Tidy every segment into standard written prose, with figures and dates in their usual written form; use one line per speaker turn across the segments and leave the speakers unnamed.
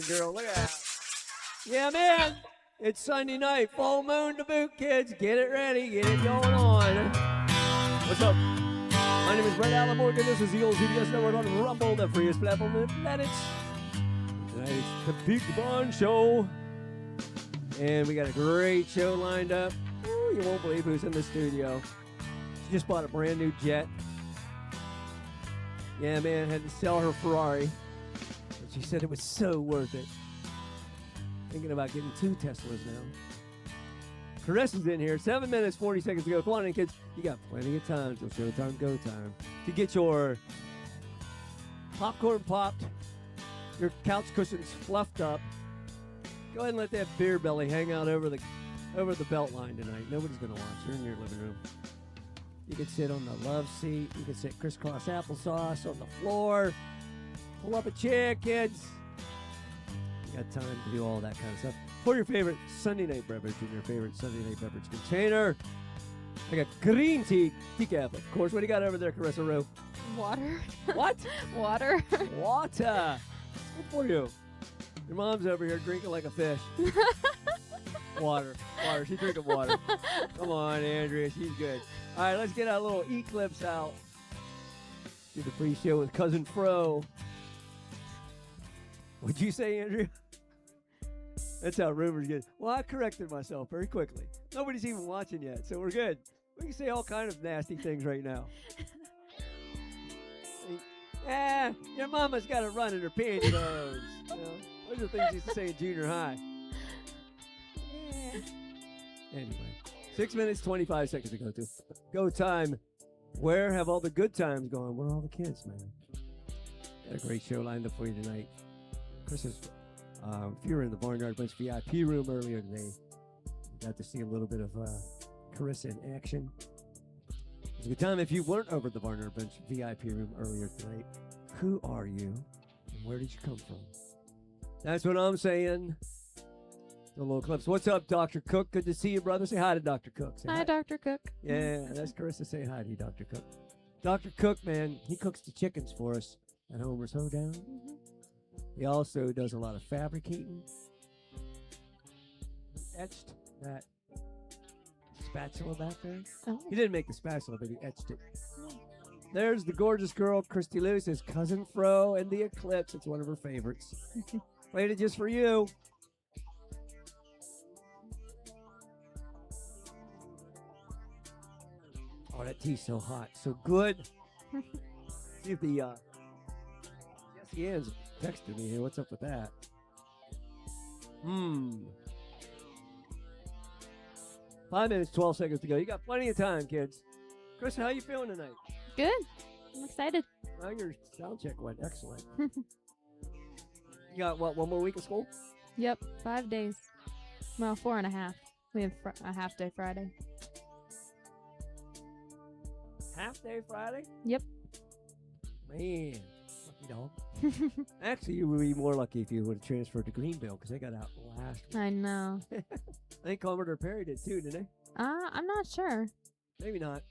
girl. Look at that. Yeah, man. It's Sunday night. Full moon to boot, kids. Get it ready. Get it going on. What's up? My name is Brett Allen Morgan. This is the old CBS Network on Rumble, the freest platform on the planet. Tonight it's the Big Bond Show. And we got a great show lined up. Ooh, you won't believe who's in the studio. She just bought a brand new jet. Yeah, man, had to sell her Ferrari. But she said it was so worth it. Thinking about getting 2 Teslas now. Carissa's in here. 7 minutes, 40 seconds to go. Come on in, kids. You got plenty of time till showtime, go time. To get your popcorn popped, your couch cushions fluffed up. Go ahead and let that beer belly hang out over the belt line tonight. Nobody's going to watch. You're in your living room. You can sit on the love seat. You can sit crisscross applesauce on the floor. Pull up a chair, kids. You got time to do all that kind of stuff. For your favorite Sunday night beverage in your favorite Sunday night beverage container. I got green tea decaf, of course. What do you got over there, Carissa Rowe?
Water.
What?
Water.
Water. Good for you. Your mom's over here drinking like a fish. Water. She's drinking water. Come on, Andrea. She's good. All right, let's get our little Eclipse out. Do the pre-show with Cousin Fro. What'd you say, Andrea? That's how rumors get. Well, I corrected myself very quickly. Nobody's even watching yet, so we're good. We can say all kind of nasty things right now. Your mama's got a run in her pantyhose. You know, those are things you used to say in junior high. Anyway, 6 minutes, 25 seconds to go to. Go time. Where have all the good times gone? Where are all the kids, man? Got a great show lined up for you tonight. Chris is, if you were in the Barnyard Bunch VIP room earlier today, you got to see a little bit of Carissa in action. It was a good time. If you weren't over at the Barnyard Bunch VIP room earlier tonight, who are you and where did you come from? That's what I'm saying. The little clips. What's up, Dr. Cook? Good to see you, brother. Say hi to Dr. Cook. Say
Hi, Dr. Cook.
Yeah, that's Carissa. Say hi to you, Dr. Cook. Dr. Cook, man, he cooks the chickens for us at Homer's Hoedown.
Mm-hmm.
He also does a lot of fabricating. He etched that spatula back there.
Oh.
He didn't make the spatula, but he etched it. There's the gorgeous girl, Christy Lewis, his Cousin Fro, and the Eclipse. It's one of her favorites. Played it just for you. Oh, that tea's so hot. So good. See if the Jesse Ann's texted me here. What's up with that? 5 minutes, 12 seconds to go. You got plenty of time, kids. Chris, how you feeling tonight?
Good. I'm excited.
Well, your sound check went excellent. You got, what, one more week of school?
Yep, 5 days. Well, 4.5. We have a half day Friday.
Half day Friday?
Yep.
Man, lucky dog. Actually, you would be more lucky if you would have transferred to Greenville because they got out last week.
I know.
I think Commodore Perry did too, didn't they?
I'm not sure.
Maybe not.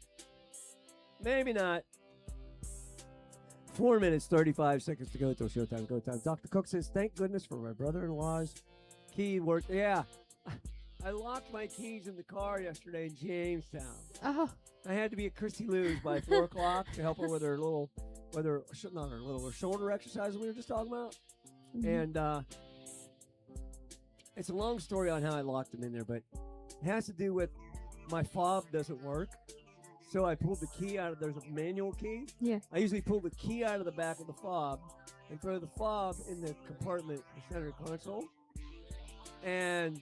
Maybe not. 4 minutes, 35 seconds to go till showtime. Go time. Dr. Cook says, thank goodness for my brother-in-law's key work. Yeah. I locked my keys in the car yesterday in Jamestown.
Oh.
I had to be at Christy Lou's by 4 o'clock to help her with her little, her shoulder exercise we were just talking about.
Mm-hmm.
And it's a long story on how I locked them in there, but it has to do with my fob doesn't work. So I pulled the key out of, there's a manual key.
Yeah.
I usually pull the key out of the back of the fob and throw the fob in the compartment, the center console. And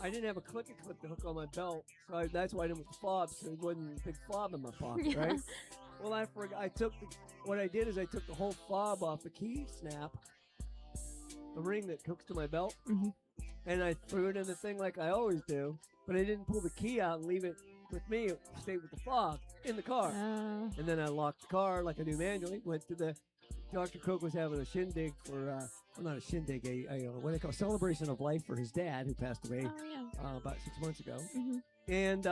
I didn't have a clicker clip to hook on my belt, so that's why I didn't with the fob, so there wasn't a big fob in my pocket,
Yeah.
right? Well, I forgot. What I did is I took the whole fob off the key snap, the ring that hooks to my belt, and I threw it in the thing like I always do, but I didn't pull the key out and leave it with me. It stayed with the fob in the car. And then I locked the car like I do manually, went to the, Dr. Cook was having a shindig for, well, not a shindig, a what they call celebration of life for his dad who passed away about 6 months ago. And,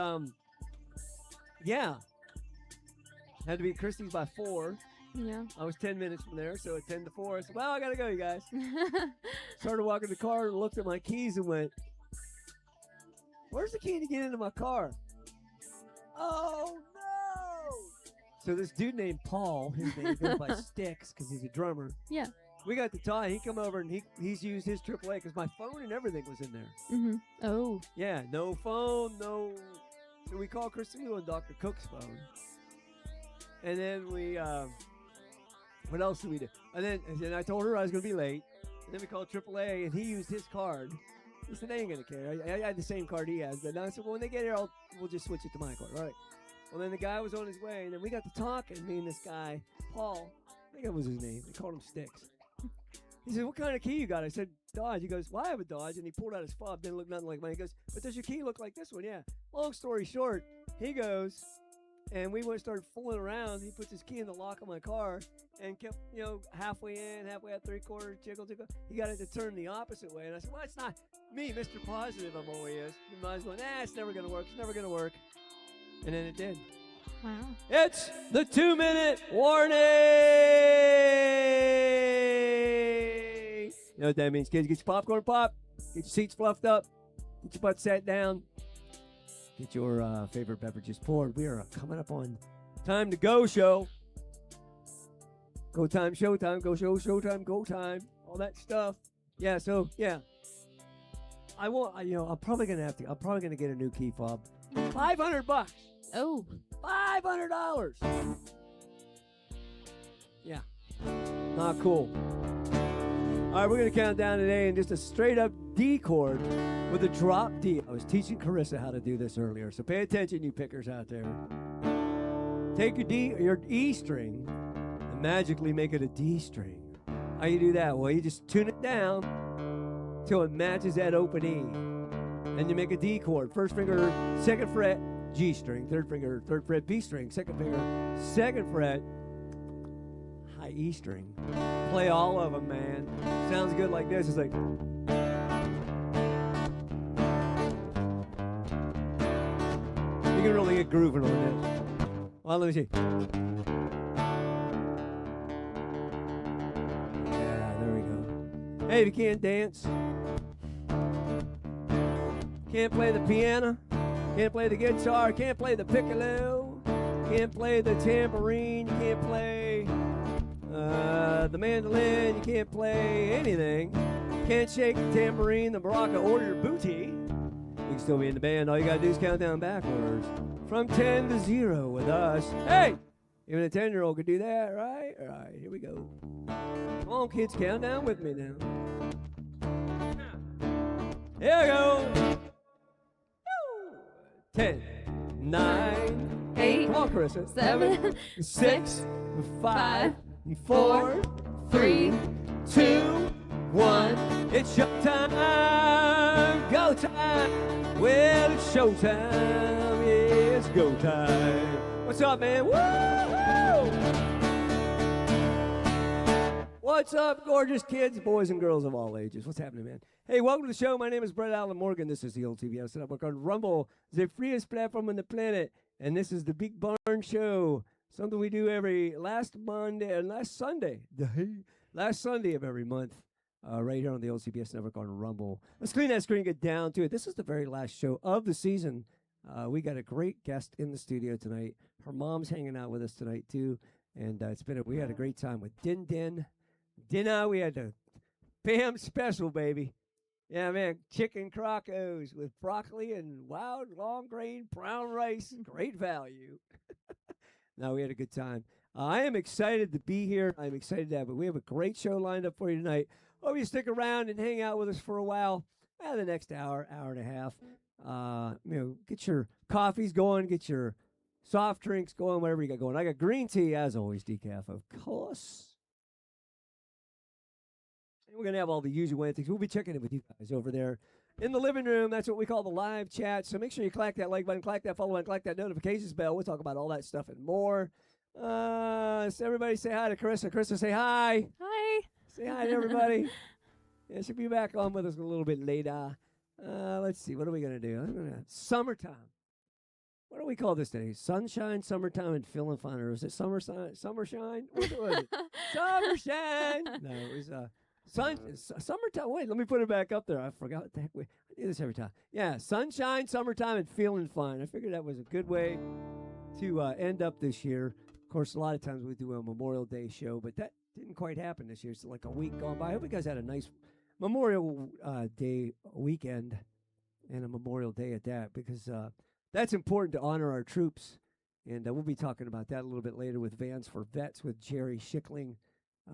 yeah, had to be at Christie's by 4.
Yeah.
I was 10 minutes from there, so at 10 to 4, I said, well, I got to go, you guys. Started walking the car and looked at my keys and went, where's the key to get into my car? Oh, no! So this dude named Paul, his name goes by Sticks because he's a drummer.
Yeah.
We got to talk. He come over and he's used his AAA because my phone and everything was in there.
Mm-hmm. Oh.
Yeah, no phone, no. So we called Christina and Dr. Cook's phone. And then we, what else did we do? And then I told her I was going to be late. And then we called AAA and he used his card. He said, they ain't going to care. I had the same card he has. But I said, well, when they get here, we'll just switch it to my card. All right. Well, then the guy was on his way. And then we got to talking, me and this guy, Paul. I think that was his name. They called him Sticks. He said, what kind of key you got? I said, Dodge. He goes, well, I have a Dodge. And he pulled out his fob. Didn't look nothing like mine. He goes, but does your key look like this one? Yeah. Long story short, he goes, and we started fooling around. He puts his key in the lock of my car and kept, halfway in, halfway out, 3/4, jiggle. He got it to turn the opposite way. And I said, well, it's not me, Mr. Positive I'm always. And I was going, it's never going to work. It's never going to work. And then it did.
Wow.
It's the 2-minute warning. You know what that means, kids? Get your popcorn popped. Get your seats fluffed up. Get your butt sat down. Get your favorite beverages poured. We are coming up on Time to Go show. Go time, showtime, go show, showtime, go time. All that stuff. Yeah, so, yeah. I'm probably going to get a new key fob. $500.
Oh.
$500. Yeah. Not cool. All right, we're going to count down today in just a straight up D chord with a drop D. I was teaching Carissa how to do this earlier, so pay attention, you pickers out there. Take your E string and magically make it a D string. How you do that? Well, you just tune it down till it matches that open E. And you make a D chord. First finger, second fret, G string. Third finger, third fret, B string. Second finger, second fret, high E string. Play all of them, man. Sounds good like this. It's like. You can really get grooving on this. Well, let me see. Yeah, there we go. Hey, if you can't dance, can't play the piano, can't play the guitar, can't play the piccolo, can't play the tambourine, you can't play the mandolin, you can't play anything, can't shake the tambourine, the maraca, or your booty, you can still be in the band. All you gotta do is count down backwards from 10 to 0 with us. Hey, even a 10-year-old could do that, right? All right, here we go. Come on, kids, count down with me now. Here we go. 10, 9,
8,
come on, Carissa.
7,
6, 5, 4, 3, 2, 1. It's showtime. Go time. Well, it's showtime. Yeah, it's go time. What's up, man? Woo! What's up, gorgeous kids, boys and girls of all ages? What's happening, man? Hey, welcome to the show. My name is Brett Allen Morgan. This is the old TV set up on Rumble, the freest platform on the planet. And this is the Big Barn Show, something we do every last Sunday of every month, right here on the old CBS network on Rumble. Let's clean that screen and get down to it. This is the very last show of the season. We got a great guest in the studio tonight. Her mom's hanging out with us tonight, too. And we had a great time with Din. Dinner, we had the Pam special, baby. Yeah, man, chicken crocos with broccoli and wild long grain brown rice. Great value. No, we had a good time. I am excited to be here. I'm excited to have it. We have a great show lined up for you tonight. Hope you stick around and hang out with us for a while. The next hour and a half. Get your coffees going, get your soft drinks going, whatever you got going. I got green tea, as always, decaf, of course. And we're going to have all the usual things. We'll be checking in with you guys over there in the living room. That's what we call the live chat. So make sure you clack that like button, clack that follow button, clack that notifications bell. We'll talk about all that stuff and more. So everybody say hi to Carissa. Carissa, say hi.
Hi.
Say hi to everybody. Yeah, she'll be back on with us a little bit later. Let's see. What are we going to do? Summertime. What do we call this day? Sunshine, summertime, and feeling fine. Or is it summer shine? What was it? Summer shine. No, it was summertime. Wait, let me put it back up there. I forgot what the heck I do this every time. Yeah, sunshine, summertime, and feeling fine. I figured that was a good way to end up this year. Of course, a lot of times we do a Memorial Day show, but that didn't quite happen this year. It's like a week gone by. I hope you guys had a nice Memorial Day weekend and a Memorial Day at that, because that's important to honor our troops. And we'll be talking about that a little bit later with Vans for Vets with Jerry Schickling.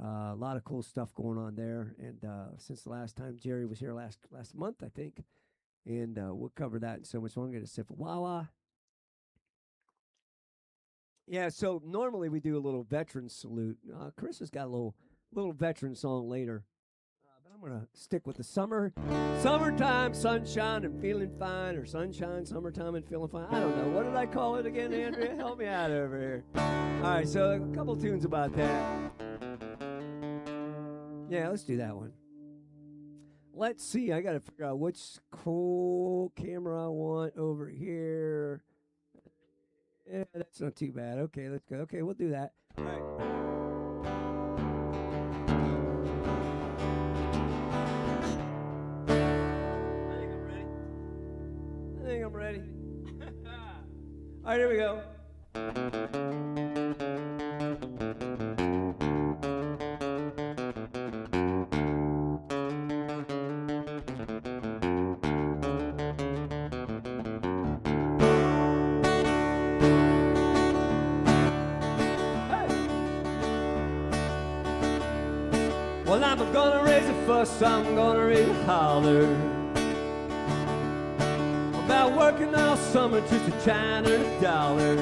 A lot of cool stuff going on there. And since the last time Jerry was here last month, I think. And we'll cover that in so much. So I'm going to sip a Wawa. Yeah, so normally we do a little veteran salute. Chris has got a little veteran song later. But I'm going to stick with the summertime, sunshine, and feeling fine, or sunshine, summertime, and feeling fine. I don't know. What did I call it again, Andrea? Help me out over here. All right, so a couple tunes about that. Yeah, let's do that one. Let's see. I got to figure out which cool camera I want over here. Yeah, that's not too bad. Okay, let's go. Okay, we'll do that. All right. I think I'm ready. All right, here we go. Well, I'm gonna raise a fuss, I'm gonna raise a holler about working all summer just to try and earn a dollar.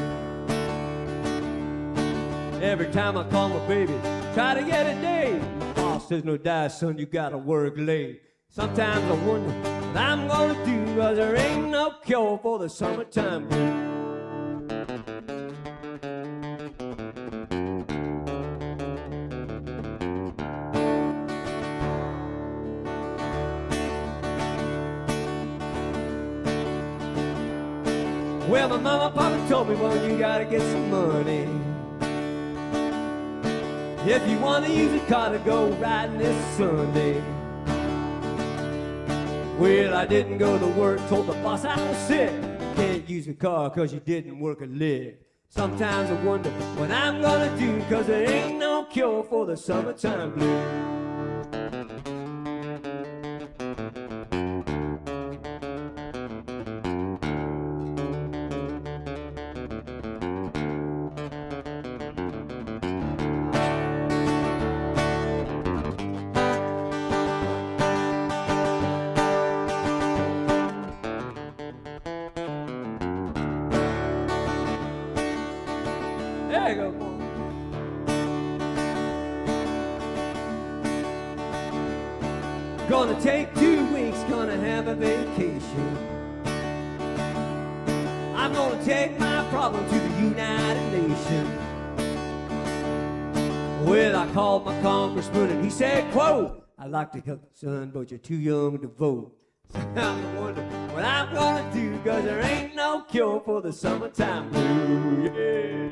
Every time I call my baby, try to get a date, my boss says, no die, son, you gotta work late. Sometimes I wonder what I'm gonna do, 'cause there ain't no cure for the summertime blues. Well, my mama and papa told me, well, you gotta get some money if you wanna use a car to go riding this Sunday. Well, I didn't go to work, told the boss I was sick. Can't use a car 'cause you didn't work a lick. Sometimes I wonder what I'm gonna do, 'cause there ain't no cure for the summertime blues. There you go. Gonna take 2 weeks, gonna have a vacation. I'm gonna take my problem to the United Nations. Well, I called my congressman and he said, quote, I'd like to help you, son, but you're too young to vote. I'm wondering what I'm gonna do, 'cause there ain't no cure for the summertime blues. Yeah.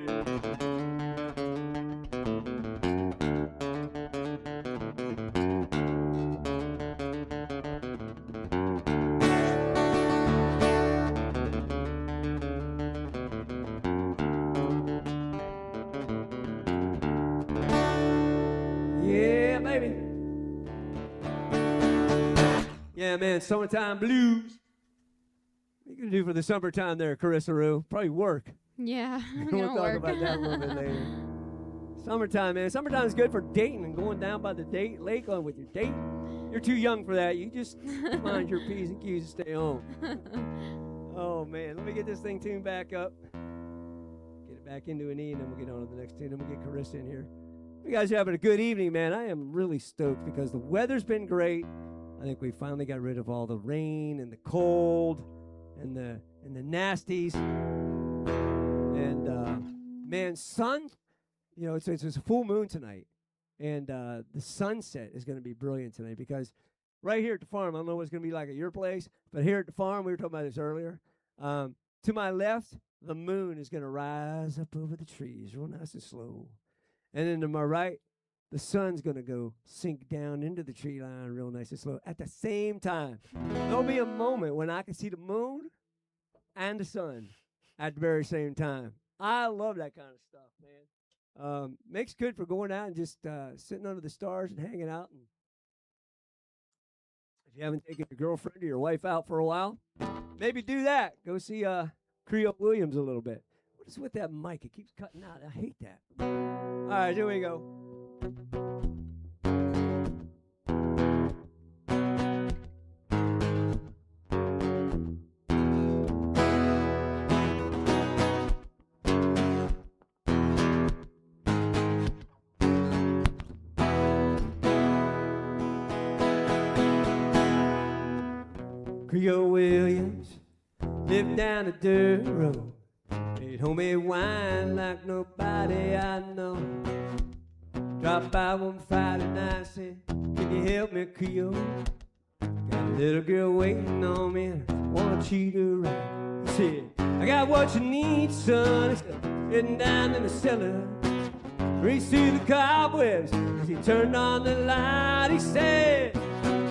Yeah, baby. Yeah, man, summertime blues. What are you going to do for the summertime there, Carissa Rue? Probably work.
Yeah,
We'll talk about that a little bit later. Summertime, man. Summertime is good for dating and going down by the lake on with your date. You're too young for that. You just mind your P's and Q's and stay home. Oh, man. Let me get this thing tuned back up. Get it back into an E, and then we'll get on to the next tune. Then we'll get Carissa in here. You guys are having a good evening, man. I am really stoked because the weather's been great. I think we finally got rid of all the rain and the cold and the nasties. And man, sun, you know, it's a full moon tonight, and the sunset is going to be brilliant tonight because right here at the farm, I don't know what it's going to be like at your place, but here at the farm, we were talking about this earlier. To my left, the moon is going to rise up over the trees real nice and slow. And then to my right, the sun's going to go sink down into the tree line real nice and slow. At the same time, there'll be a moment when I can see the moon and the sun at the very same time. I love that kind of stuff, man. Makes good for going out and just sitting under the stars and hanging out. And if you haven't taken your girlfriend or your wife out for a while, maybe do that. Go see Creole Williams a little bit. What is with that mic? It keeps cutting out. I hate that. All right, here we go. Creole Williams lived down a dirt road. Made homemade wine like nobody I know. Dropped by one Friday night, said, can you help me, Creole? Got a little girl waiting on me, and I wanna treat her right. He said, I got what you need, son. He said, sitting down in the cellar. Reached through the cobwebs as he turned on the light. He said,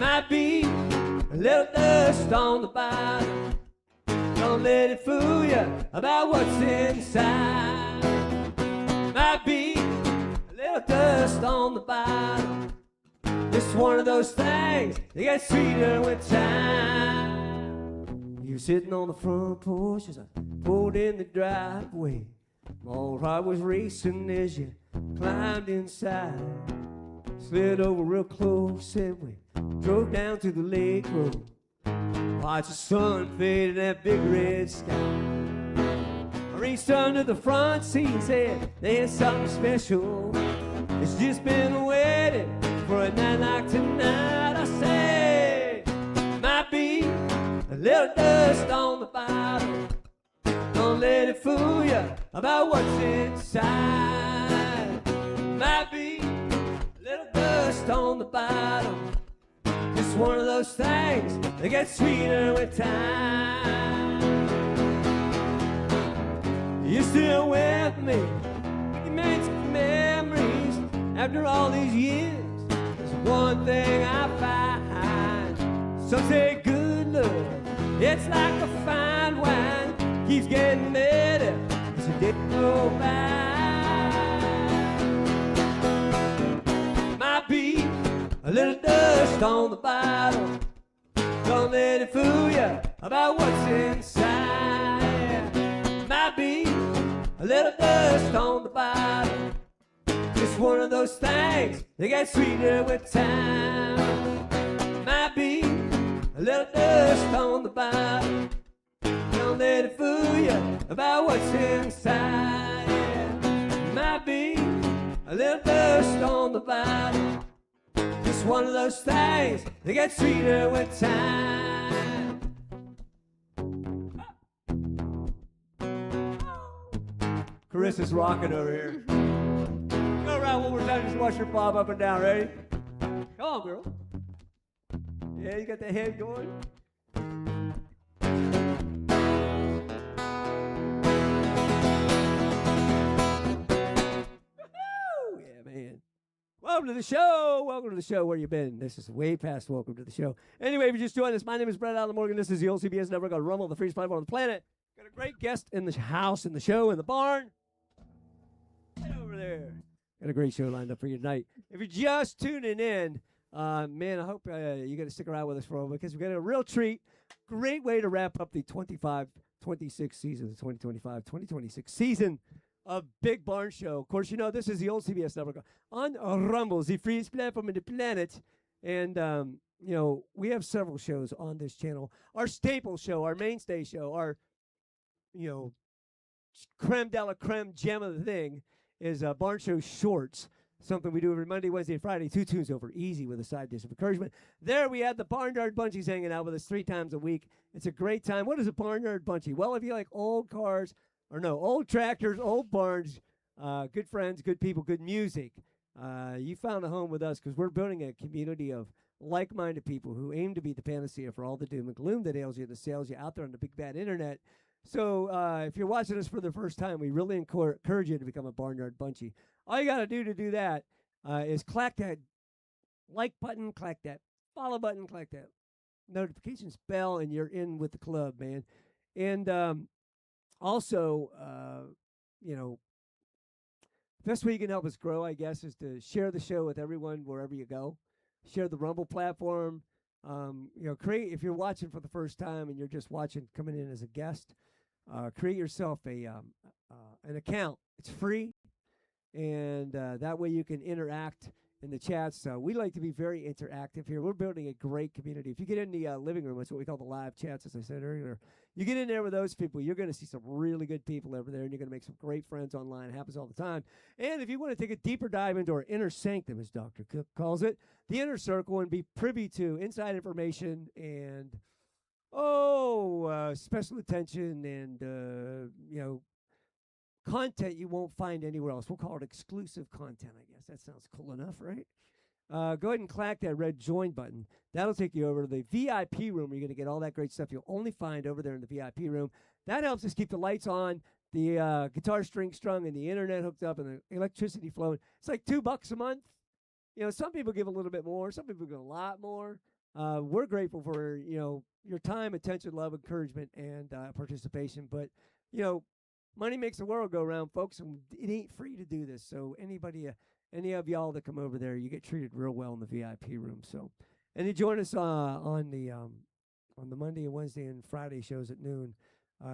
might be a little dust on the bottom. Don't let it fool you about what's inside. Might be a little dust on the bottom. It's one of those things that get sweeter with time. You were sitting on the front porch as I pulled in the driveway. My old heart was racing as you climbed inside. Slid over real close and we drove down to the lake road. Watch the sun fade in that big red sky. I reached under the front seat and said, there's something special. It's just been waiting for a night like tonight. I said, might be a little dust on the bottom. Don't let it fool you about what's inside. Might be a little dust on the bottom. It's one of those things that gets sweeter with time. You're still with me. You made some memories after all these years. There's one thing I find. Some say good love, it's like a fine wine. Keeps getting better as the days go by. Might be a little dust on the bottom. Don't let it fool you about what's inside. Might be a little dust on the bottom. Just one of those things that get sweeter with time. Might be a little dust on the bottom. Don't let it fool you about what's inside. Might be a little dust on the bottom. Just one of those things that get sweeter with time. Carissa's rocking over here. Go around one more time, just watch her bob up and down. Ready? Come on, girl. Yeah, you got the head going. Yeah, man. Welcome to the show. Welcome to the show. Where you been? This is way past welcome to the show. Anyway, if you just joined us, my name is Brett Allen Morgan. This is the old CBS Network on Rumble, the freest platform on the planet. Got a great guest in the house, in the show, in the barn. Right over there. Got a great show lined up for you tonight. If you're just tuning in, man, I hope you're going to stick around with us for a while because we've got a real treat. Great way to wrap up the 25-26 season, the 2025-2026 season of Big Barn Show. Of course, you know, this is the old CBS Network on Rumble, the freest platform on the planet. And, you know, we have several shows on this channel. Our staple show, our mainstay show, our, you know, creme de la creme gem of the thing is Barn Show Shorts, something we do every Monday, Wednesday, and Friday, 2 tunes over easy with a side dish of encouragement. There we have the Barnyard Bunchies hanging out with us 3 times a week. It's a great time. What is a Barnyard Bunchie? Well, if you like old cars, or no, old tractors, old barns, good friends, good people, good music, you found a home with us because we're building a community of like-minded people who aim to be the panacea for all the doom and gloom that ails you and assails you out there on the big bad internet. So if you're watching us for the first time, we really encourage you to become a Barnyard Bunchy. All you got to do that is clack that like button, clack that follow button, clack that notifications bell, and you're in with the club, man. And also, the best way you can help us grow, I guess, is to share the show with everyone wherever you go. Share the Rumble platform. Create, if you're watching for the first time and you're just watching, coming in as a guest, create yourself an account. It's free, and that way you can interact in the chats. We like to be very interactive here. We're building a great community. If you get in the living room, that's what we call the live chats, as I said earlier. You get in there with those people, you're going to see some really good people over there, and you're going to make some great friends online. It happens all the time. And if you want to take a deeper dive into our inner sanctum, as Dr. Cook calls it, the inner circle, and be privy to inside information and, special attention and, content you won't find anywhere else. We'll call it exclusive content, I guess. That sounds cool enough, right? Go ahead and clack that red join button. That'll take you over to the VIP room where you're going to get all that great stuff you'll only find over there in the VIP room. That helps us keep the lights on, the guitar string strung, and the internet hooked up, and the electricity flowing. It's like $2 a month. Some people give a little bit more. Some people give a lot more. We're grateful for, your time, attention, love, encouragement, and participation. But, money makes the world go round, folks, and it ain't free to do this. So any of y'all that come over there, you get treated real well in the VIP room. So, and you join us on the Monday and Wednesday and Friday shows at noon.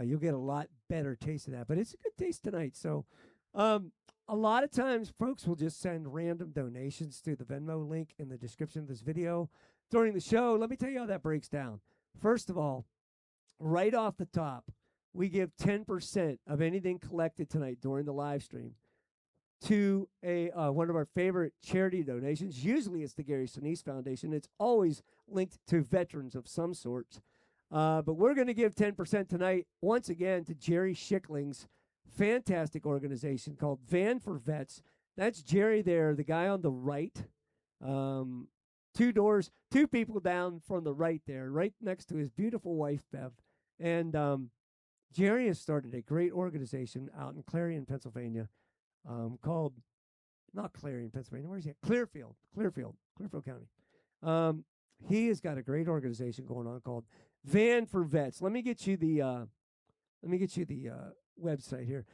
You'll get a lot better taste of that. But it's a good taste tonight. So, a lot of times, folks will just send random donations through the Venmo link in the description of this video during the show. Let me tell you how that breaks down. First of all, right off the top, we give 10% of anything collected tonight during the live stream to one of our favorite charity donations. Usually it's the Gary Sinise Foundation. It's always linked to veterans of some sorts. But we're going to give 10% tonight, once again, to Jerry Schickling's fantastic organization called Van for Vets. That's Jerry there, the guy on the right. 2 people down from the right there, right next to his beautiful wife, Bev. And Jerry has started a great organization out in Clarion, Pennsylvania, called, not Clarion, Pennsylvania, where's he at? Clearfield County. He has got a great organization going on called Van for Vets. Let me get you the website here.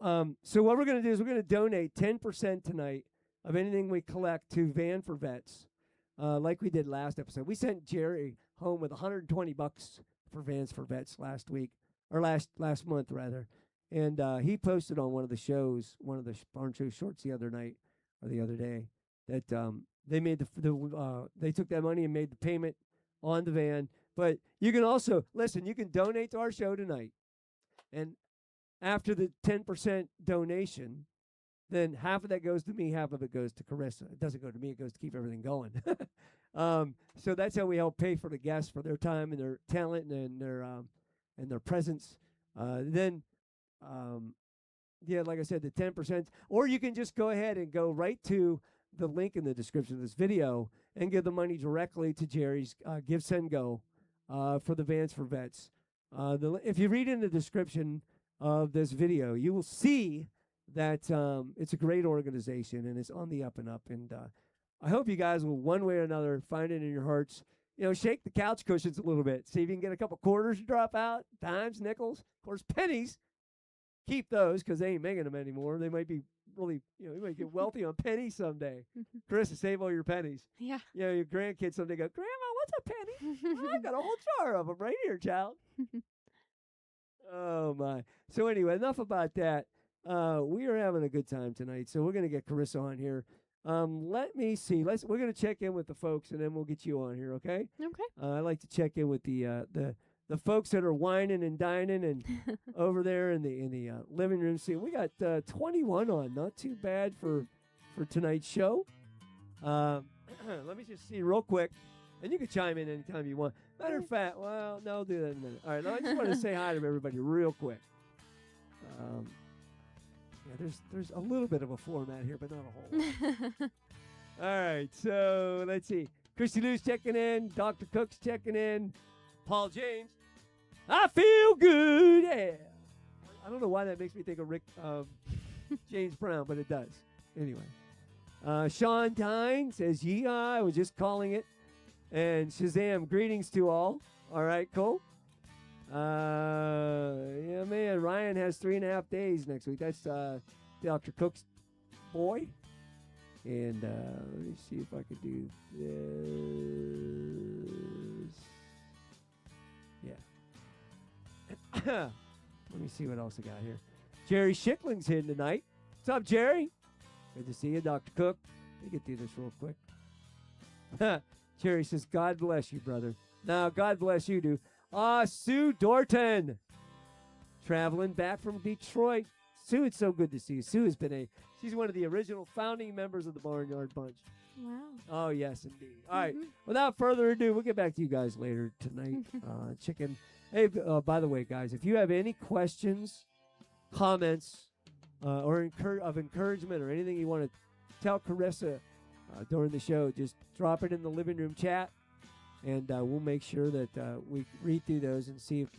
So what we're going to do is we're going to donate 10% tonight of anything we collect to Van for Vets, like we did last episode. We sent Jerry home with $120 for Vans for Vets last week. Or last month, rather. And he posted on one of the shows, one of the Barn Show shorts the other night, or the other day, that they made they took that money and made the payment on the van. But you can also, listen, you can donate to our show tonight. And after the 10% donation, then half of that goes to me, half of it goes to Carissa. It doesn't go to me, it goes to keep everything going. So that's how we help pay for the guests, for their time and their talent and their presence. Like I said, the 10%. Or you can just go ahead and go right to the link in the description of this video and give the money directly to Jerry's Give, Send, Go for the Vans for Vets. If you read in the description of this video, you will see that it's a great organization and it's on the up and up. And I hope you guys will, one way or another, find it in your hearts. Shake the couch cushions a little bit. See if you can get a couple quarters to drop out, dimes, nickels, of course, pennies. Keep those because they ain't making them anymore. They might be really, you might get wealthy on pennies someday. Carissa, save all your pennies.
Yeah.
Your grandkids someday go, Grandma, what's a penny? Well, I've got a whole jar of them right here, child. Oh, my. So anyway, enough about that. We are having a good time tonight, so we're going to get Carissa on here. Let me see. We're going to check in with the folks, and then we'll get you on here, okay?
Okay.
I like to check in with the folks that are whining and dining and over there in the living room. See, we got 21 on. Not too bad for tonight's show. Let me just see real quick, and you can chime in anytime you want. Matter of fact, well, no, I'll do that in a minute. All right, I just want to say hi to everybody real quick. There's a little bit of a format here, but not a whole lot. All right, so let's see. Christy Lou's checking in. Dr. Cook's checking in. Paul James. I feel good, yeah. I don't know why that makes me think of James Brown, but it does. Anyway. Sean Tyne says, yeah, I was just calling it. And Shazam, greetings to all. All right, cool. Yeah, man, Ryan has 3.5 days next week. That's Dr. Cook's boy. And let me see if I could do this. Yeah. Let me see what else I got here. Jerry Schickling's in tonight. What's up, Jerry? Good to see you, Dr. Cook. Let me get through this real quick. Jerry says, God bless you, brother. Now, God bless you, dude. Sue Dorton. Traveling back from Detroit. Sue, it's so good to see you. Sue has been she's one of the original founding members of the Barnyard Bunch.
Wow.
Oh, yes, indeed. All right. Without further ado, we'll get back to you guys later tonight. Chicken. Hey, by the way, guys, if you have any questions, comments, or of encouragement or anything you want to tell Carissa during the show, just drop it in the living room chat, and we'll make sure that we read through those and see if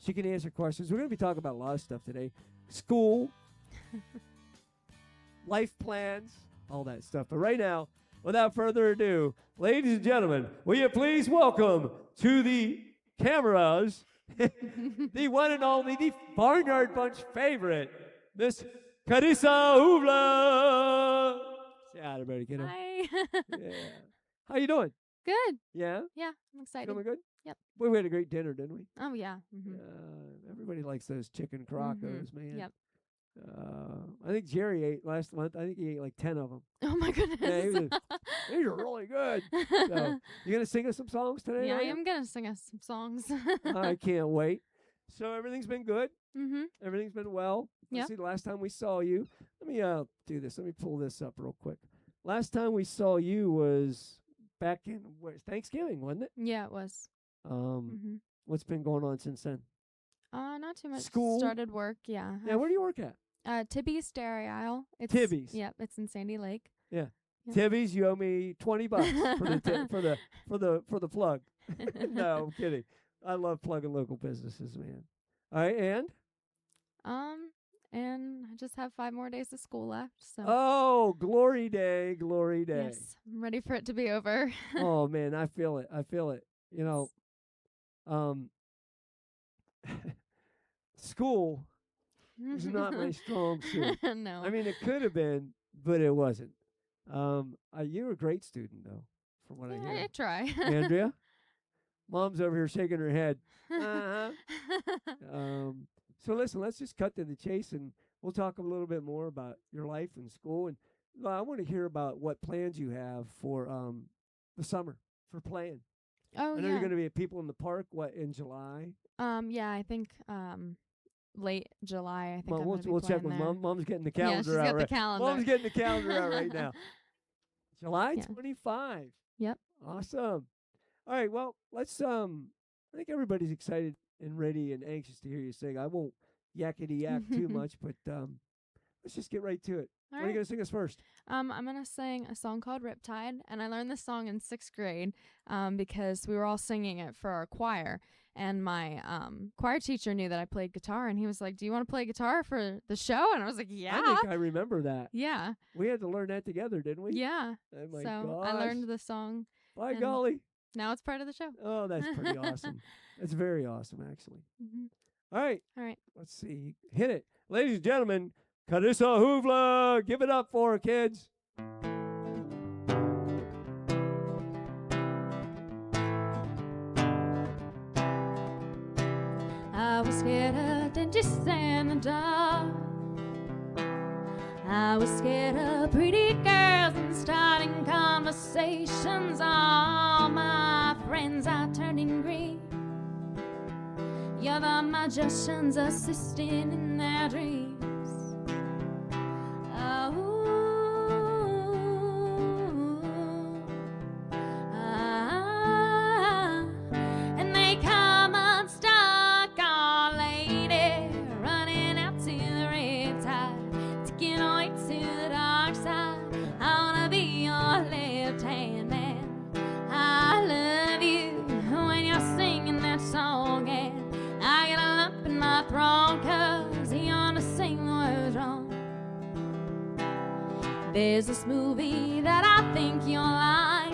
she can answer questions. We're going to be talking about a lot of stuff today. School, life plans, all that stuff. But right now, without further ado, ladies and gentlemen, will you please welcome to the cameras the one and only, the Barnyard Bunch favorite, Miss Carissa Uvla. Say hi, everybody. Get her.
Hi.
Yeah. How you doing?
Good.
Yeah?
Yeah, I'm excited.
Feeling good?
Yep.
Boy, we had a great dinner, didn't we?
Oh, yeah.
Everybody likes those chicken crocos, man.
Yep.
I think Jerry ate last month. I think he ate like 10 of them.
Oh, my goodness.
Yeah, these are really good. So, you going to sing us some songs today?
Yeah, I am going to sing us some songs.
I can't wait. So everything's been good?
Mm-hmm.
Everything's been well?
Yep.
See, the last time we saw you, let me do this. Let me pull this up real quick. Last time we saw you was back in Thanksgiving, wasn't it?
Yeah, it was.
What's been going on since then?
Not too much.
School?
Started work, yeah.
Yeah, where do you work at?
Tibby's Dairy Aisle.
Tibby's.
Yep, it's in Sandy Lake.
Yeah.
Yep.
Tibby's, you owe me $20 for the plug. No, I'm kidding. I love plugging local businesses, man. All right, and
I just have 5 more days of school left. So.
Oh, glory day, glory day.
Yes, I'm ready for it to be over.
Oh man, I feel it. You know, school is not my strong suit.
No.
I mean, it could have been, but it wasn't. You're a great student, though, from what I hear.
I try.
Andrea, Mom's over here shaking her head. Uh-huh. So listen, let's just cut to the chase, and we'll talk a little bit more about your life and school. And I want to hear about what plans you have for the summer for playing.
Oh,
I know you're going to be at People in the Park. What, in July?
Yeah, I think late July. I think
we'll check with Mom. Mom's getting the calendar out.
The calendar.
Mom's getting the calendar out right now. July 25.
Yep.
Awesome. All right. Well, let's. I think everybody's excited and ready and anxious to hear you sing. I won't yakety yak too much, but let's just get right to it. What are you gonna sing us first?
I'm gonna sing a song called Riptide, and I learned this song in 6th grade because we were all singing it for our choir, and my choir teacher knew that I played guitar, and he was like, "Do you want to play guitar for the show?" And I was like, "Yeah."
I think I remember that.
Yeah.
We had to learn that together, didn't we?
Yeah.
Oh my
so
gosh.
I learned the song.
By golly.
Now it's part of the show.
Oh, that's pretty awesome. That's very awesome, actually. All right. Let's see. Hit it. Ladies and gentlemen, Carissa Uvla. Give it up for her, kids.
I was scared of dentists and the dark. I was scared of pretty girls and starting conversations. All my friends are turning green. You're the magicians assisting in their dreams. And they come unstuck, our lady, running out to the riptide, taking away to the dark side. I wanna be your left-hand man. I love you when you're singing that song, and I get a lump in my throat 'cause you're There's this movie that I think you'll like.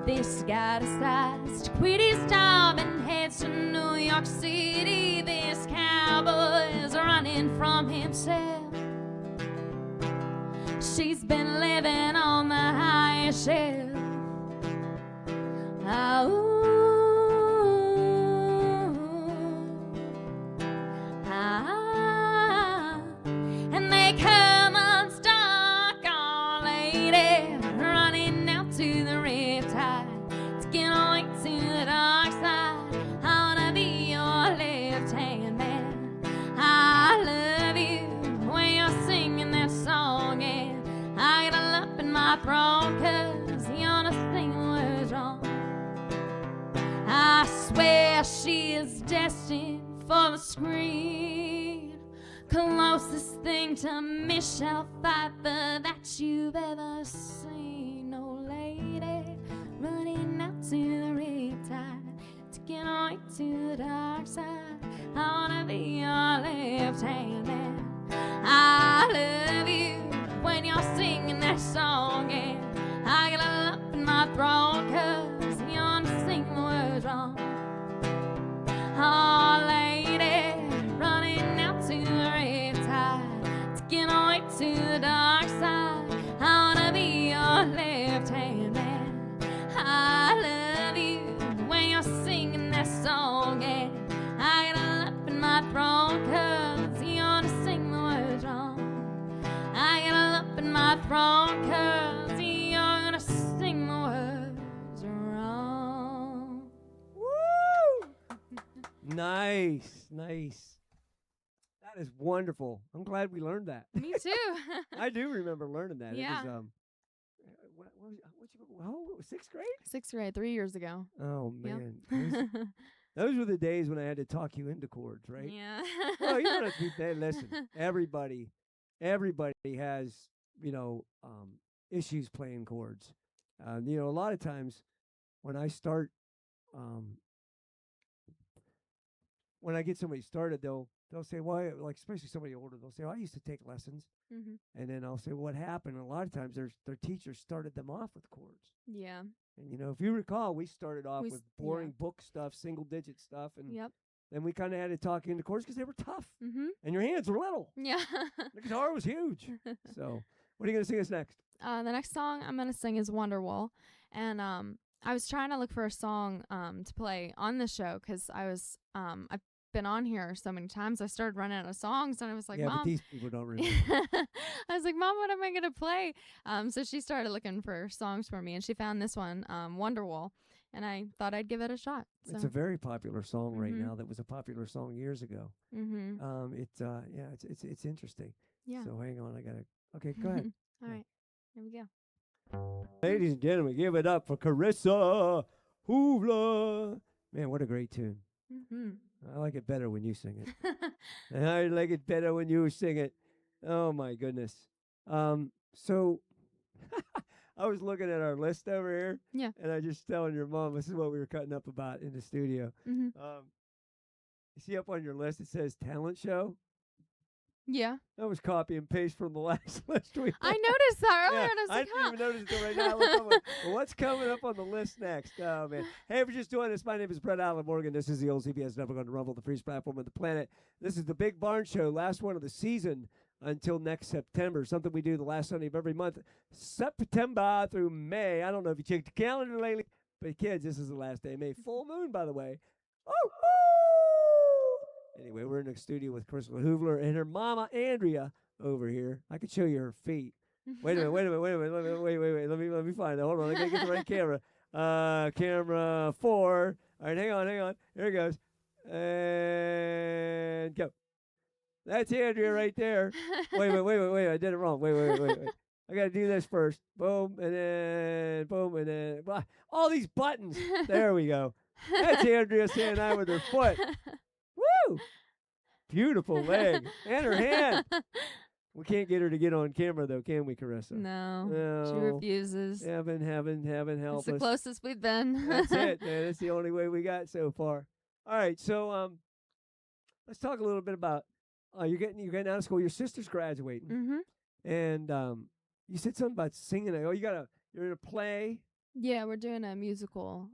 This guy decides to quit his job and heads to New York City. This cowboy is running from himself. She's been living on the highest shelf. And they come unstuck, oh lady, running out to the riptide to get away to the dark side. I wanna be your left-hand man. I love you when you're singing that song, and I get a lump in my throat 'cause you wanna sing the words wrong. I swear she is destined for the screen, closest thing to Michelle Pfeiffer that you've ever seen. Oh lady, running out to the riptide to get away to the dark side. I wanna be your left-hand man. I love you when you're singing that song, and I get a lump in my throat 'cause you wanna sing the words wrong. Oh lady, running out to the riptide to get away to the dark side. I wanna be your left-hand man. I love you when you're singing that song, and I get a lump in my throat 'cause you wanna sing the words wrong. I get a lump in my throat 'cause you're gonna sing the words wrong.
Woo! Nice, nice. That is wonderful. I'm glad we learned that.
Me too.
I do remember learning that.
Yeah.
It was how old? 6th grade?
6th grade, 3 years ago.
Oh
Yep.
man, those were the days when I had to talk you into chords, right?
Yeah.
Well, you know, listen. Everybody has issues playing chords. A lot of times when I start, when I get somebody started, they'll say, "Why?" Like especially somebody older, they'll say, "Oh, I used to take lessons,"
Mm-hmm.
and then I'll say, "What happened?" And a lot of times, their teachers started them off with chords.
Yeah.
And if you recall, we started off
We
with
s-
boring book stuff, single-digit stuff, and
Yep.
then we kind of had to talk into chords because they were tough,
Mm-hmm.
and your hands were little.
Yeah.
The guitar was huge. So, what are you gonna sing us next?
The next song I'm gonna sing is Wonderwall, and I was trying to look for a song to play on the show because I've been on here so many times. I started running out of songs, and I was like,
Yeah, but
Mom.
these people don't remember.
I was like, Mom, what am I gonna play? So she started looking for songs for me, and she found this one, Wonderwall, and I thought I'd give it a shot. So.
It's a very popular song right
Mhm.
now. That was a popular song years ago.
Mm-hmm.
It's interesting.
Yeah.
So hang on, I gotta. Okay, go ahead.
All right. Here we go.
Ladies and gentlemen, give it up for Carissa Hoovler. Man, what a great tune.
Mm-hmm.
I like it better when you sing it. And I like it better when you sing it. Oh my goodness. So I was looking at our list over here.
Yeah.
And I just telling your mom this is what we were cutting up about in the studio.
Mm-hmm.
You see up on your list it says talent show.
Yeah.
That was copy and paste from the last list we
I
had.
noticed that earlier,
Yeah,
and I was
I
like,
didn't
huh.
even notice it till right now. Look, I'm like, well, what's coming up on the list next? Oh, man. Hey, if you're just doing this, my name is Brett Allen Morgan. This is the old CBS Never Going to Rumble, the freest platform on the planet. This is the Big Barn Show, last one of the season until next September, something we do the last Sunday of every month, September through May. I don't know if you checked the calendar lately, but kids, this is the last day of May. Full moon, by the way. Oh, anyway, we're in the studio with Carissa Hoovler and her mama, Andrea, over here. I could show you her feet. Wait a minute. Wait. Let me find it. Hold on. I gotta get the right camera. Camera 4. All right, hang on. Here it goes. And go. That's Andrea right there. Wait. I did it wrong. Wait. I gotta do this first. Boom, and then all these buttons. There we go. That's Andrea saying I with her foot. Woo! Beautiful leg. And her hand. We can't get her to get on camera, though, can we, Carissa?
No.
No.
She refuses.
Heaven, help
It's the
us.
closest we've been.
That's it, man. That's the only way we got so far. All right, so let's talk a little bit about you're getting out of school. Your sister's graduating.
Mm-hmm.
And you said something about singing. Oh, you're in a play.
Yeah, we're doing a musical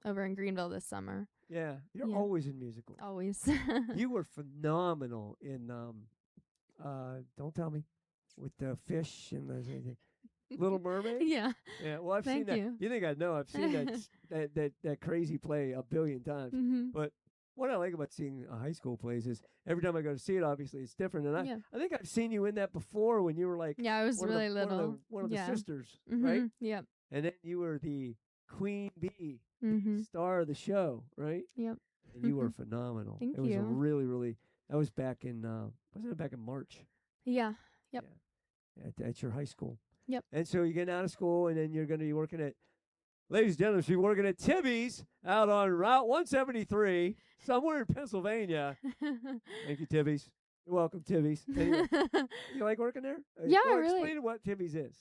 over in Greenville this summer.
Yeah, you're
Yeah.
always in musicals.
Always.
You were phenomenal in don't tell me, with the fish and the Little Mermaid.
Yeah.
Yeah, well, I've
Thank
seen
you.
that. You think I know? I've seen that crazy play a billion times.
Mm-hmm.
But what I like about seeing high school plays is every time I go to see it, obviously it's different. And
Yeah.
I think I've seen you in that before when you were like
Yeah, I was
one of the-
really little.
one of the
Yeah.
sisters,
Mhm.
right?
Yep.
And then you were the queen bee,
Mhm.
star of the show, right?
Yep.
And you were phenomenal.
Thank
it was a
you.
really, really. That was back in wasn't it back in March?
Yeah. Yep.
Yeah, at your high school.
Yep.
And so you're getting out of school, and then you're going to be working at, ladies and gentlemen, you're working at Tibby's out on Route 173, somewhere in Pennsylvania. Thank you, Tibby's. You're welcome, Tibby's. Anyway, you like working there?
Yeah,
Go
really.
Explain what Tibby's is.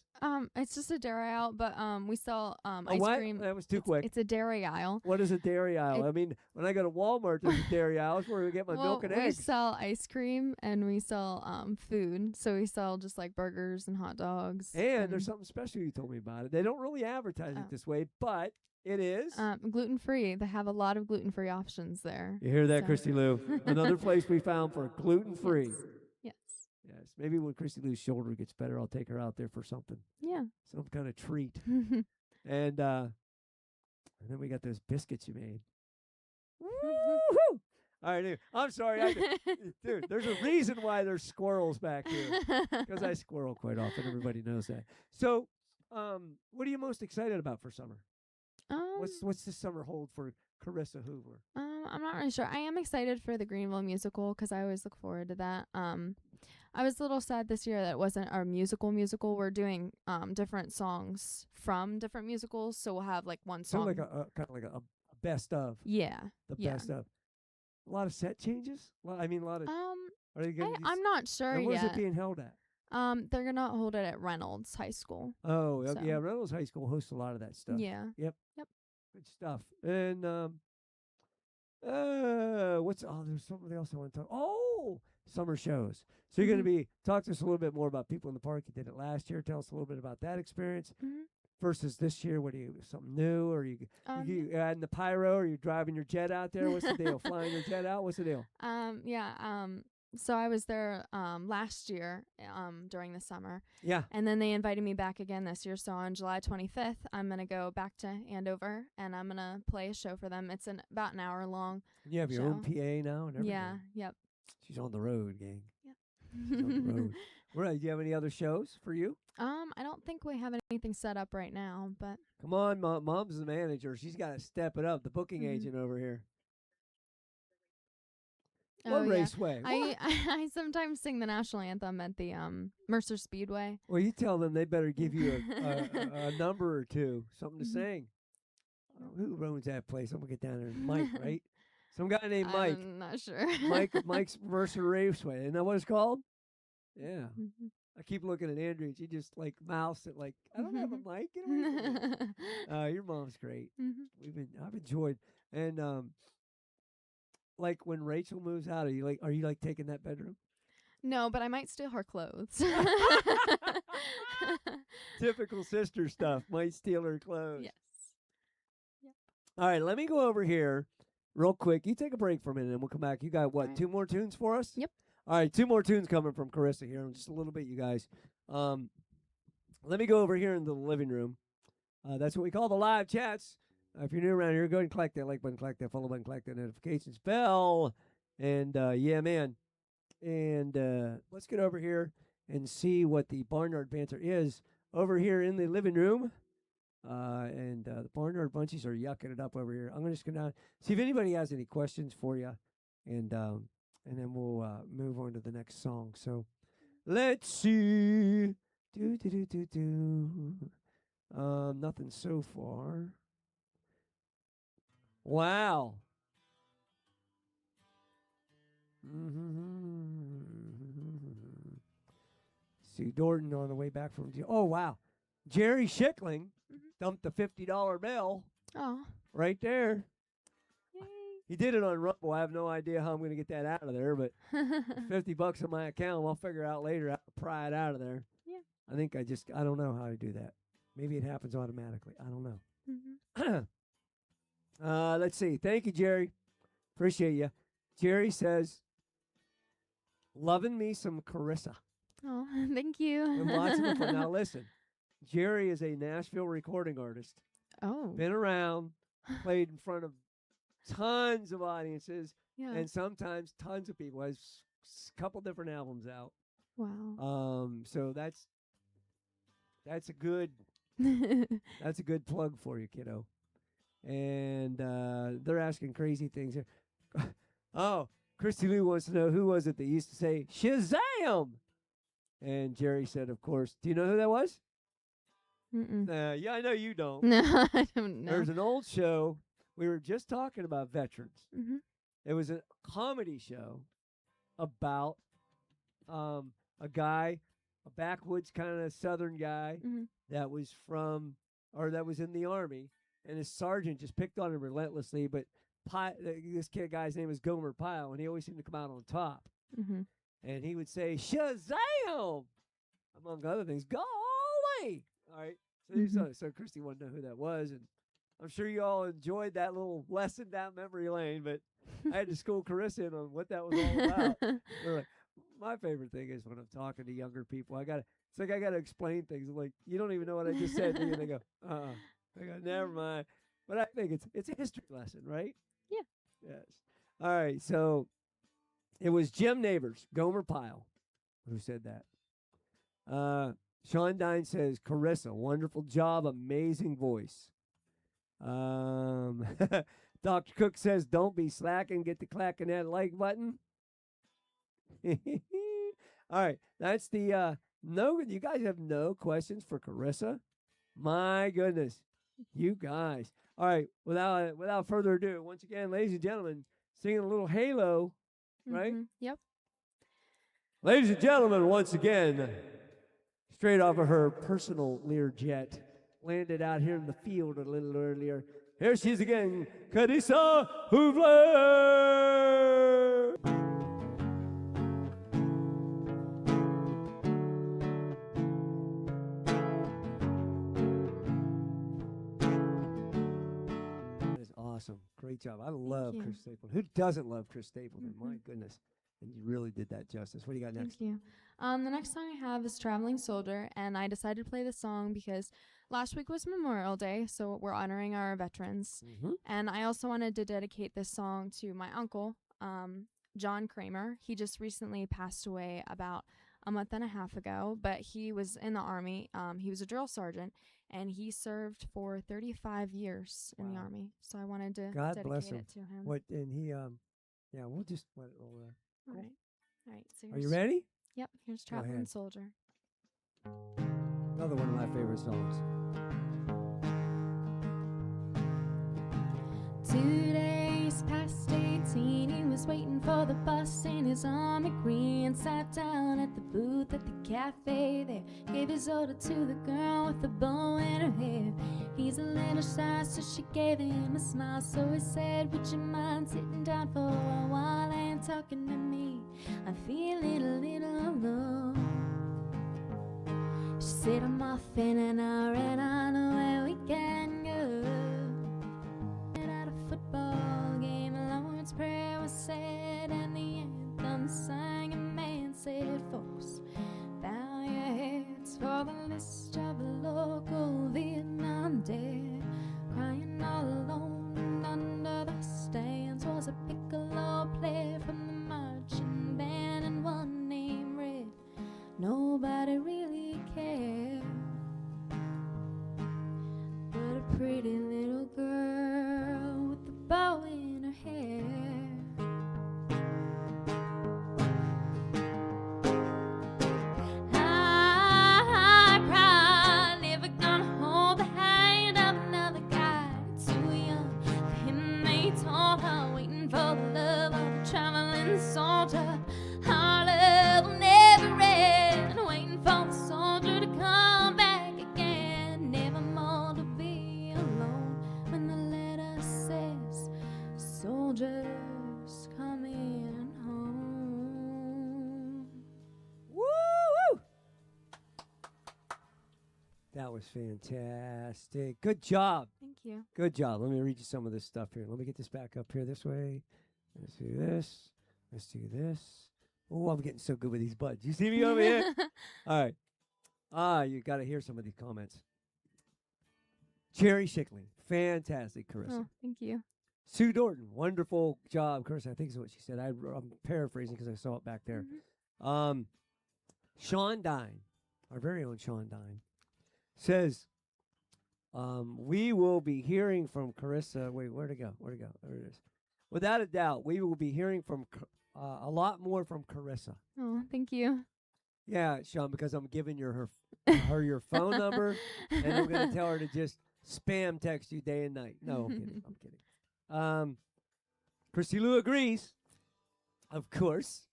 It's just a dairy aisle, but we sell
A
ice
what?
cream.
That was too
It's-
quick.
It's a dairy aisle.
What is a dairy aisle? I mean, when I go to Walmart, there's a dairy aisle. That's where I get my milk and
we
eggs.
sell ice cream and we sell food. So we sell just like burgers and hot dogs.
And there's something special you told me about it. They don't really advertise it
Oh.
this way, but it is.
Gluten free. They have a lot of gluten free options there.
You hear that,
So-
Christy Lou? Another place we found for gluten free.
Yes.
Yes. Maybe when Christy Lou's shoulder gets better, I'll take her out there for something,
Yeah.
some kind of treat. And then we got those biscuits you made. Woo-hoo! All right, dude, I'm sorry, dude. There's a reason why there's squirrels back here because I squirrel quite often. Everybody knows that. So, what are you most excited about for summer? What's this summer hold for Carissa Hoover?
I'm not really sure. I am excited for the Greenville musical because I always look forward to that. I was a little sad this year that it wasn't our musical. We're doing different songs from different musicals, so we'll have like one
So
song.
like a kind of like a best of.
Yeah.
The
Yeah.
best of. A lot of set changes. Well, I mean, a lot of. Are they going to?
I'm not sure
And where's
yet.
it being held at?
They're gonna hold it at Reynolds High School.
Oh,
So-
yeah. Reynolds High School hosts a lot of that stuff.
Yeah.
Good stuff. And there's something else I want to talk. Oh, summer shows. So you're going to be talk to us a little bit more about People in the Park. You did it last year. Tell us a little bit about that experience
Mhm.
versus this year. What do you something new? Or you adding the pyro? Or you driving your jet out there? What's the deal? Flying your jet out? What's the deal?
So I was there last year during the summer.
Yeah.
And then they invited me back again this year. So on July 25th, I'm going to go back to Andover and I'm going to play a show for them. It's about an hour long.
You have your own
show.
PA now and everything.
Yeah. Yep.
She's on the road, gang.
Yep.
She's on the road. Right. Do you have any other shows for you?
I don't think we have anything set up right now, but
Come on, Mom's the manager. She's got to step it up. The booking agent over here. What
yeah.
raceway? What?
I sometimes sing the national anthem at the Mercer Speedway.
Well, you tell them they better give you a number or two, something to sing. Who owns that place? I'm gonna get down there. Mike, right? Some guy named Mike.
I'm not sure.
Mike's Mercer Raceway. Isn't that what it's called? Yeah.
Mhm.
I keep looking at Andrew. And she just like mouths it like, I don't have a mic. Get away from me. Your mom's great.
Mhm.
I've enjoyed, and like when Rachel moves out, are you like taking that bedroom?
No, but I might steal her clothes.
Typical sister stuff. Might steal her clothes.
Yes.
All right, let me go over here real quick. You take a break for a minute and we'll come back. You got what,
All right.
2 more tunes for us?
Yep.
All right, 2 more tunes coming from Carissa here in just a little bit, you guys. Let me go over here into the living room. That's what we call the live chats. If you're new around here, go ahead and click that like button, click that follow button, click that notifications bell. And yeah, man. And let's get over here and see what the Barnyard Banter is over here in the living room. And the Barnyard Bunchies are yucking it up over here. I'm just going to see if anybody has any questions for you. And then we'll move on to the next song. So let's see. Nothing so far. Wow. Sue Dorton on the way back from. Oh, wow. Jerry Schickling dumped the $50 bill
Oh.
right there.
Yay.
He did it on Rumble. I have no idea how I'm going to get that out of there, but $50 on my account. I'll figure out later how to pry it out of there.
Yeah.
I think I don't know how to do that. Maybe it happens automatically. I don't know.
Mhm.
Let's see. Thank you, Jerry. Appreciate you. Jerry says, loving me some Carissa.
Oh, thank you.
And lots of fun. Now, listen. Jerry is a Nashville recording artist.
Oh.
Been around, played in front of tons of audiences,
Yeah.
and sometimes tons of people. Has a couple different albums out.
Wow.
So that's a good plug for you, kiddo. And they're asking crazy things here. Oh, Christy Lou wants to know who was it that used to say Shazam? And Jerry said, of course. Do you know who that was?
Mm-mm.
Yeah, I know you don't.
No, I don't know.
There's an old show. We were just talking about veterans.
Mhm.
It was a comedy show about a guy, a backwoods kind of southern guy
Mhm.
that was that was in the Army, and his sergeant just picked on him relentlessly. But this guy's name was Gomer Pyle, and he always seemed to come out on top.
Mhm.
And he would say, Shazam! Among other things. Golly! All right. So Christy wanted to know who that was, and I'm sure you all enjoyed that little lesson down memory lane, but I had to school Carissa in on what that was all about. We're like, my favorite thing is when I'm talking to younger people, it's like I gotta explain things. I'm like, you don't even know what I just said, and they go, I go, never mind. But I think it's a history lesson, right?
Yeah.
Yes. All right, so it was Jim Neighbors, Gomer Pyle, who said that. Sean Dine says, Carissa, wonderful job, amazing voice. Dr. Cook says, don't be slacking, get the clacking that like button. All right, that's the no. You guys have no questions for Carissa? My goodness, you guys. All right, without further ado, once again, ladies and gentlemen, singing a little Halo, right?
Mhm. Yep.
Ladies and gentlemen, once again, straight off of her personal Learjet, landed out here in the field a little earlier. Here she is again, Carissa Hoover. That is awesome. Great job. I love
you.
Chris Stapleton. Who doesn't love Chris Stapleton? My
Mhm.
goodness. And you really did that justice. What do you got next?
Thank you. The next song I have is Traveling Soldier, and I decided to play this song because last week was Memorial Day, so we're honoring our veterans.
Mm-hmm.
And I also wanted to dedicate this song to my uncle, John Kramer. He just recently passed away about a month and a half ago, but he was in the Army. He was a drill sergeant, and he served for 35 years in the
Wow.
Army. So I wanted to
God
dedicate
bless him.
it to him.
What? And he, yeah, we'll just let it roll there.
All
cool.
right. All right. So
Are you
here's-
ready?
Yep. Here's
Go
Traveling
ahead.
Soldier.
Another one of my favorite songs.
2 days past 18, he was waiting for the bus in his army green. Sat down at the booth at the cafe there. Gave his order to the girl with the bow in her hair. He's a little shy, so she gave him a smile. So he said, would you mind sitting down for a while and talking to me? I'm feeling a little alone. She said, I'm off in an hour and I know where we can go. At a football game, the Lord's Prayer was said and the anthem sang. A man said, folks, bow your heads for the list of local Vietnam dead. Crying all alone under the stands was a piccolo player from the marching band, and one name read, nobody really cared but a pretty little girl with a bow in her hair. I cried, never gonna hold the hand of another guy too young for him. They told her, waiting for the love of a traveling soldier. Our love will never end, waiting for the soldier to come back again. Never more to be alone when the letter says, soldier
was fantastic. Good job.
Thank you.
Good job. Let me read you some of this stuff here. Let me get this back up here this way. Let's do this. Let's do this. Oh, I'm getting so good with these buttons. You see me over here? All right. You got to hear some of these comments. Cherry Schickling. Fantastic, Carissa.
Oh, thank you.
Sue Dorton. Wonderful job, Carissa. I think is what she said. I'm paraphrasing because I saw it back there.
Mhm.
Sean Dine, our very own Sean Dine, says, we will be hearing from Carissa. Wait, where'd it go? Where'd it go? There it is. Without a doubt, we will be hearing from a lot more from Carissa.
Oh, thank you.
Yeah, Sean, because I'm giving her your phone number, and I'm going to tell her to just spam text you day and night. No, I'm kidding. I'm kidding. Christy Lou agrees, of course.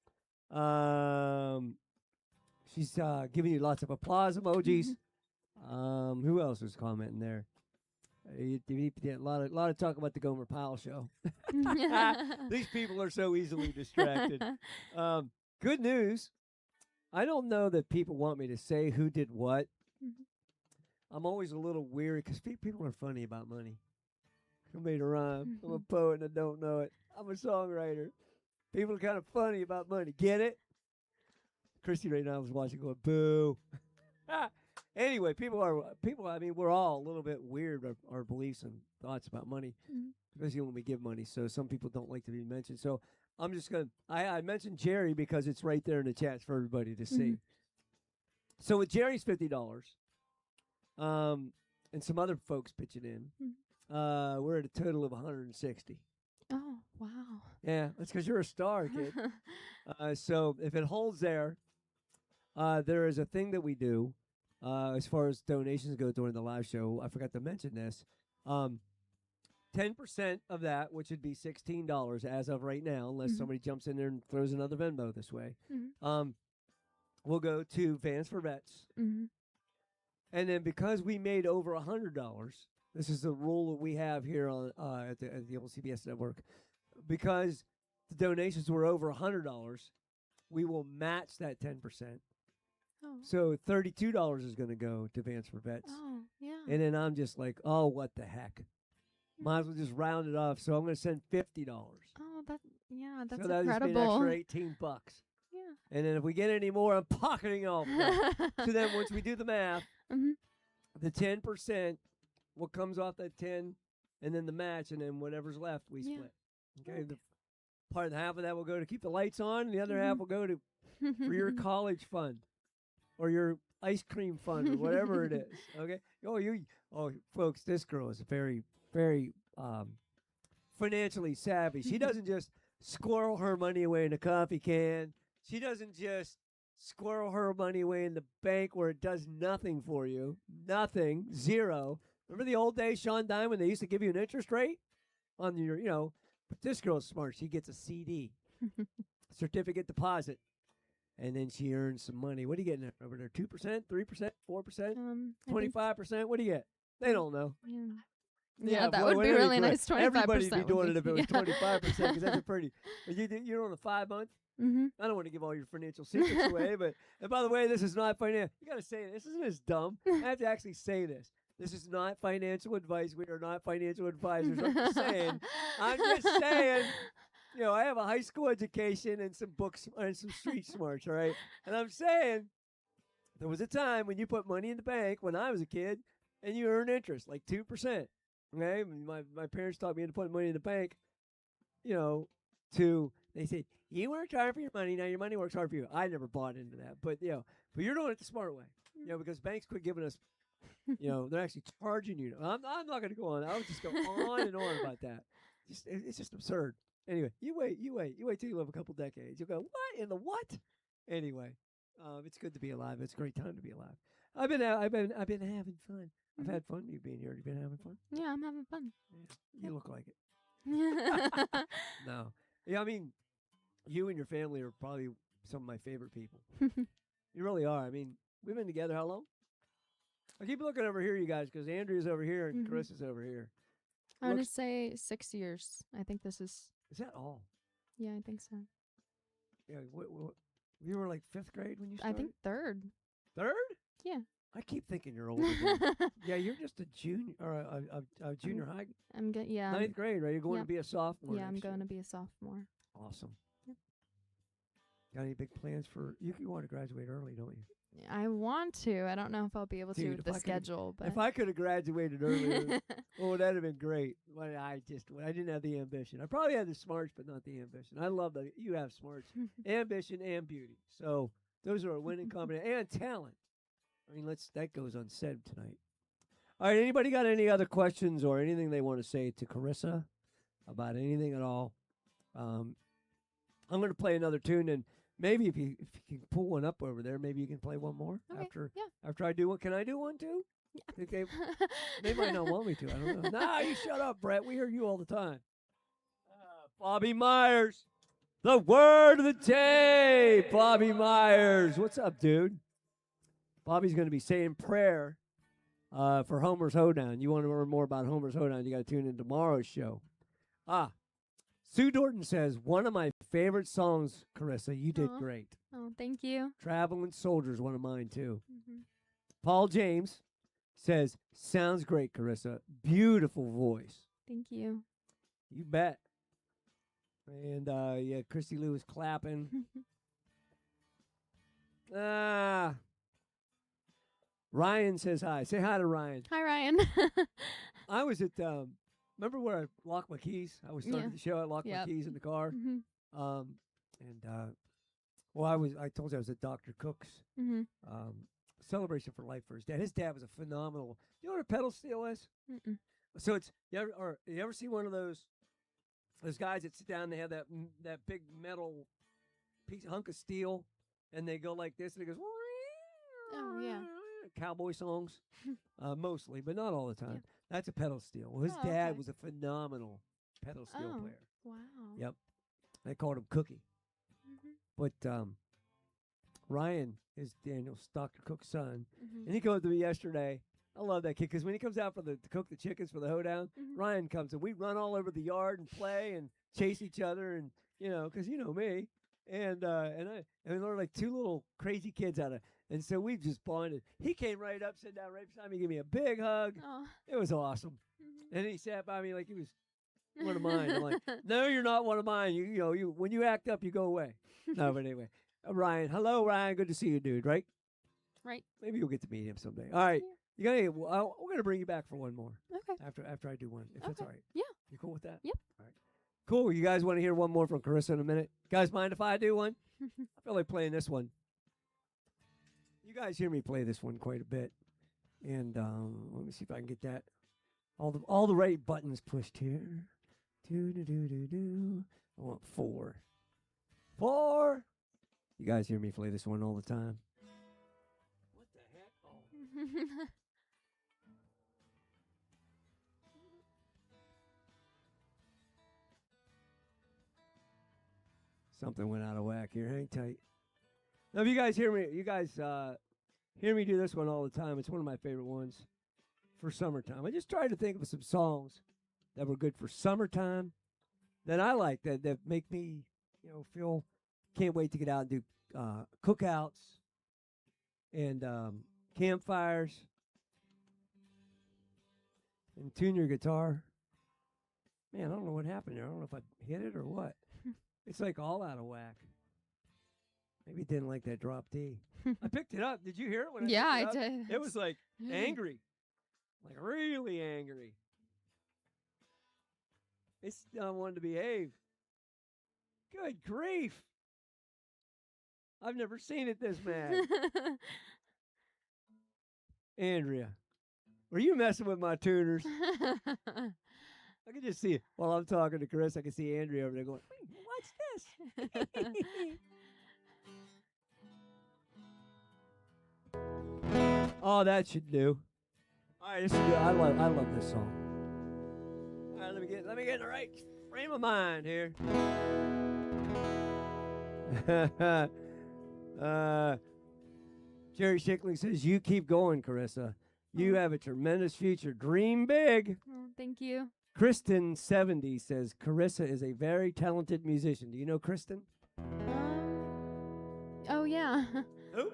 She's giving you lots of applause emojis. Who else was commenting there? A lot of talk about the Gomer Pyle show. These people are so easily distracted. Good news. I don't know that people want me to say who did what. I'm always a little weary because people are funny about money. Who made a rhyme? I'm a poet and I don't know it. I'm a songwriter. People are kind of funny about money. Get it? Christy right now is watching going, boo. Anyway, I mean, we're all a little bit weird, our beliefs and thoughts about money, especially when we give money. So some people don't like to be mentioned. So I'm just going to, I mentioned Jerry because it's right there in the chats for everybody to see. So with Jerry's $50, and some other folks pitching in, we're at a total of 160.
Oh, wow.
Yeah, that's because you're a star, kid. So if it holds there, there is a thing that we do as far as donations go during the live show. I forgot to mention this. 10% of that, which would be $16 as of right now, unless somebody jumps in there and throws another Venmo this way, will go to Vans for Vets. And then because we made over $100, this is the rule that we have here on at the old CBS network. Because the donations were over $100, we will match that 10%.
Oh.
So $32 is going to go to Vans for Vets.
Oh, yeah.
And then I'm just like, oh, what the heck? Might as well just round it off. So I'm going to send $50.
Oh, that's
so that's
incredible.
An extra $18.
Yeah.
And then if we get any more, I'm pocketing all of them. So then once we do the math, the 10%, what comes off that 10, and then the match, and then whatever's left, we split. Okay. The half of that will go to keep the lights on, and the other half will go to for your college fund or your ice cream fund or whatever it is. Okay. Folks, this girl is very, very financially savvy. She doesn't just squirrel her money away in a coffee can. She doesn't just squirrel her money away in the bank where it does nothing for you. Nothing. Zero. Remember the old days, Sean Dime, when they used to give you an interest rate on your, but this girl's smart. She gets a CD, certificate deposit, and then she earns some money. What are you getting over there? 2%, 3%, 4%, 25%? What do you get? They don't know.
Yeah, that would be really nice. 25%.
Everybody'd be doing it if it was 25%, because that's a pretty. You're on a 5-month. I don't want to give all your financial secrets away, but and by the way, this is not financial. You got to say this. Isn't this dumb? I have to actually say this. This is not financial advice. We are not financial advisors. I'm just saying. I have a high school education and some books and some street smarts, all right? And I'm saying there was a time when you put money in the bank when I was a kid and you earned interest, like 2%. Okay? My parents taught me to put money in the bank, they said, you worked hard for your money, now your money works hard for you. I never bought into that. But you're doing it the smart way. Because banks quit giving us, they're actually charging you. I'm not going to go on. I'll just go on and on about that. It's just absurd. Anyway, you wait till you live a couple decades. You'll go, what in the what? Anyway, it's good to be alive. It's a great time to be alive. I've been having fun. I've had fun being here. You been having fun?
Yeah, I'm having fun.
Yeah, you look like it. No. Yeah, I mean, you and your family are probably some of my favorite people. You really are. I mean, we've been together how long? I keep looking over here, you guys, because Andrea's over here and Chris is over here.
I want to say 6 years. I think this is.
Is that all?
Yeah, I think so.
Yeah, you were like 5th grade when you started?
I think 3rd.
3rd?
Yeah.
I keep thinking you're older. Than yeah, you're just a junior or a junior high,
I'm good. Yeah.
ninth grade, right? You're going
Yep.
to be a sophomore.
Yeah, I'm
next
going
year.
to be a sophomore.
Awesome.
Yep.
Got any big plans for you? You want to graduate early, don't you?
I want to. I don't know if I'll be able to
Dude,
with
if
the
I could've-
schedule, but
If I could have graduated earlier, oh, that'd have been great. But I didn't have the ambition. I probably had the smarts, but not the ambition. I love that you have smarts, ambition, and beauty. So those are a winning combination and talent. I mean, that goes unsaid tonight. All right, anybody got any other questions or anything they want to say to Carissa about anything at all? I'm going to play another tune, and maybe if you can pull one up over there, maybe you can play one more
Okay, yeah.
after I do one. Can I do one too?
Yeah.
Think they might not want me to. I don't know. Nah, you shut up, Brett. We hear you all the time. Bobby Myers, the word of the day. Bobby Myers, what's up, dude? Bobby's going to be saying prayer for Homer's Hoedown. You want to learn more about Homer's Hoedown, you got to tune in tomorrow's show. Sue Dorton says, one of my favorite songs, Carissa. You did
Aw.
great.
Oh, thank you.
Traveling Soldiers, one of mine, too.
Hmm.
Paul James says, sounds great, Carissa. Beautiful voice.
Thank you.
You bet. And, yeah, Christy Lou is clapping. Ryan says hi. Say hi to Ryan.
Hi, Ryan.
I was at, remember where I locked my keys? I was starting
Yeah.
the show. I locked my
Yep.
keys in the car.
Hmm.
Well, I told you I was at Dr. Cook's
Hmm.
celebration for life for his dad. His dad was a phenomenal. You know what a pedal steel is?
Mm-mm.
So it's you ever see one of those guys that sit down? They have that big metal hunk of steel, and they go like this, and it goes.
Oh, yeah.
Cowboy songs, mostly, but not all the time.
Yeah.
That's a pedal steel. Well, his
Oh,
dad
okay.
was a phenomenal pedal steel
Oh.
player.
Wow.
Yep. They called him Cookie.
Hmm.
But Ryan is Dr. Cook's son.
Hmm.
And he came up to me yesterday. I love that kid because when he comes out to cook the chickens for the hoedown,
Mhm.
Ryan comes and we run all over the yard and play and chase each other and because you know me and we learned like two little crazy kids out of and so we just bonded. He came right up, sat down right beside me, gave me a big hug.
Oh.
It was awesome.
Mhm.
And he sat by me like he was one of mine. I'm like, no, you're not one of mine. You when you act up, you go away. No, but anyway, Ryan. Hello, Ryan. Good to see you, dude. Right?
Right.
Maybe you'll get to meet him someday. All right.
Yeah.
You got any? Well, we're gonna bring you back for one more
Okay.
after I do one, if that's
Okay.
all right.
Yeah.
You cool with that?
Yep.
All right. Cool. You guys want to hear one more from Carissa in a minute? Guys, mind if I do one? I feel like playing this one. You guys hear me play this one quite a bit, and let me see if I can get that. All the right buttons pushed here. Do do do do do. I want 4. 4. You guys hear me play this one all the time. What the heck? Oh. Something went out of whack here. Hang tight. Now, if you guys hear me, hear me do this one all the time. It's one of my favorite ones for summertime. I just tried to think of some songs that were good for summertime that I like that make me, feel can't wait to get out and do cookouts and campfires and tune your guitar. Man, I don't know what happened there. I don't know if I hit it or what. It's like all out of whack. Maybe it didn't like that drop D. I picked it up. Did you hear it when I
Yeah,
picked it
I
up?
did.
It was like angry. Like really angry. It's not wanting to behave. Good grief. I've never seen it this mad. Andrea, were you messing with my tuners? I can just see it. While I'm talking to Chris, I can see Andrea over there going, "Wait, what's this?" Oh, that should do. All right, this is good. I love this song. All right, let me get in the right frame of mind here. Jerry Schickling says, "You keep going, Carissa. You have a tremendous future. Dream big."
Oh, thank you.
Kristen 70 says, "Carissa is a very talented musician." Do you know Kristen?
Oh yeah.
Who?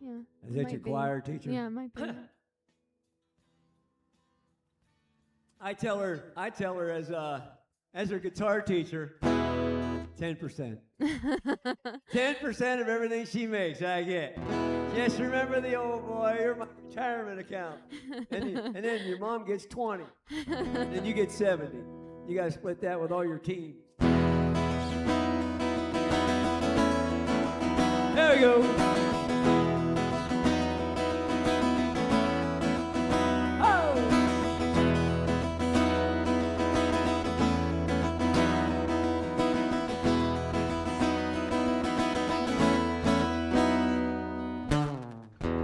Yeah.
Is that
Might
your
be.
choir teacher?
Yeah, it might be.
I tell her as her guitar teacher, 10%. 10% of everything she makes, I get. Just remember the old boy, you're my retirement account. And then your mom gets 20. And then you get 70. You got to split that with all your teams. There we go.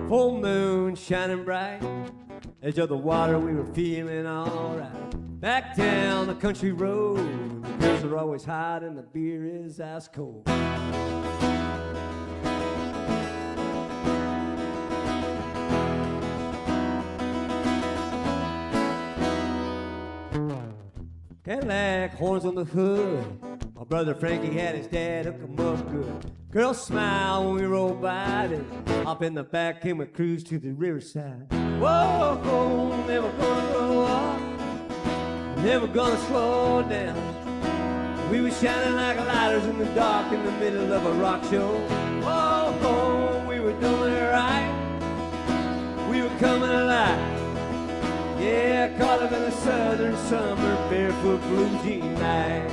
Full moon shining bright, edge of the water we were feeling alright. Back down the country road, the girls are always hot and the beer is ice cold. Cadillac, horns on the hood. My brother Frankie had his dad hook 'em up good. Girls smile when we roll by, then hop in the back and we cruise to the riverside. Whoa, never gonna grow up, never gonna slow down. We were shining like lighters in the dark in the middle of a rock show. Whoa, we were doing it right, we were coming alive. Yeah, caught up in the southern summer, barefoot blue jean night.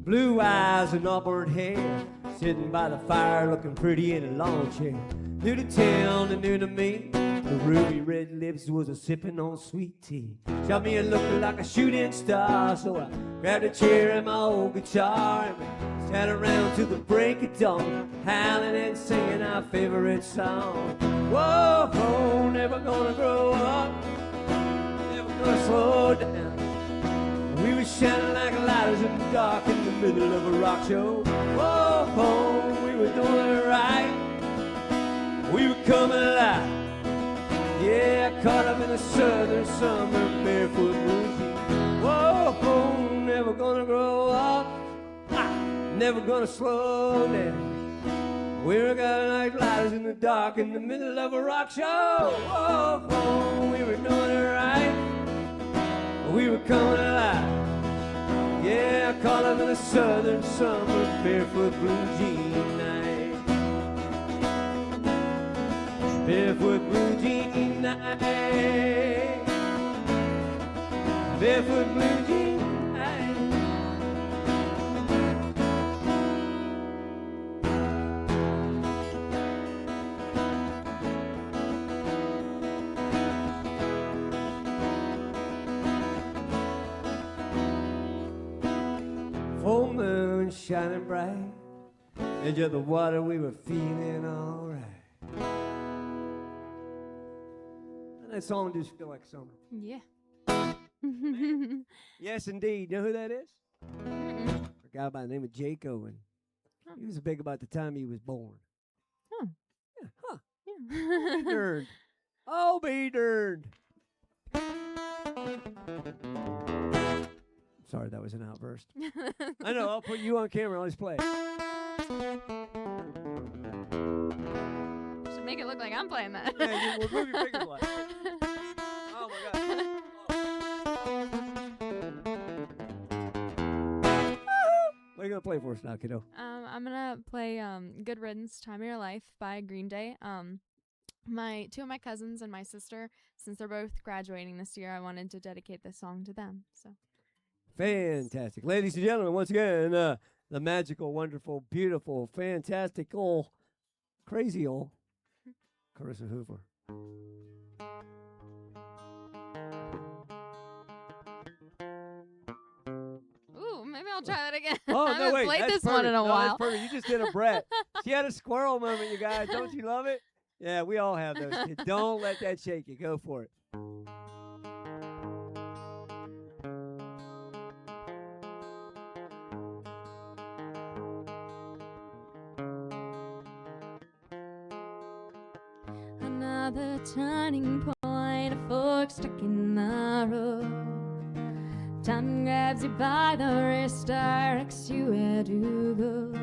Blue eyes and auburn hair, sitting by the fire looking pretty in a lawn chair. New to town and new to me, the ruby red lips was a sipping on sweet tea. Shot me a look like a shooting star, so I grabbed a chair and my old guitar and we sat around till the break of dawn, howling and singing our favorite song. Whoa, never gonna grow up, never gonna slow down. We were shining like lighters in the dark in the middle of a rock show. Whoa, we were doing it right, we were coming alive. Yeah, caught up in the southern summer, barefoot blue jeans. Whoa, never gonna grow up, never gonna slow down. We were got like lighters in the dark in the middle of a rock show. Whoa, we were doing it right, we were coming alive. Yeah, caught up in the southern summer, barefoot blue jean night. Barefoot blue jean night. Barefoot blue jean night. Full moon shining bright, edge of the water we were feeling alright. And that song just feel like summer.
Yeah.
Yes, indeed. You know who that is?
Mm-mm.
A guy by the name of Jake Owen.
Huh.
He was big about the time he was born.
Huh.
Yeah, huh.
Yeah.
Be darned. Oh, be darned. Sorry, that was an outburst. I know, I'll put you on camera. I'll just play.
Should make it look like I'm playing that.
Yeah, we'll move your fingers like. Oh, my God. What are you going to play for us now, kiddo?
I'm gonna play "Good Riddance, Time of Your Life" by Green Day. Two of my cousins and my sister, since they're both graduating this year, I wanted to dedicate this song to them. So.
Fantastic. Ladies and gentlemen, once again, the magical, wonderful, beautiful, fantastical, crazy old Carissa Hoover.
Ooh, maybe I'll try that again.
Oh,
I
no,
haven't
wait.
played
That's
this
perfect.
one in a
No,
while.
That's perfect. You just did a Brett. She had a squirrel moment, you guys. Don't you love it? Yeah, we all have those kids. Don't let that shake you. Go for it.
Another turning point for fork stuck in the road. Time grabs you by the wrist, directs you where to go.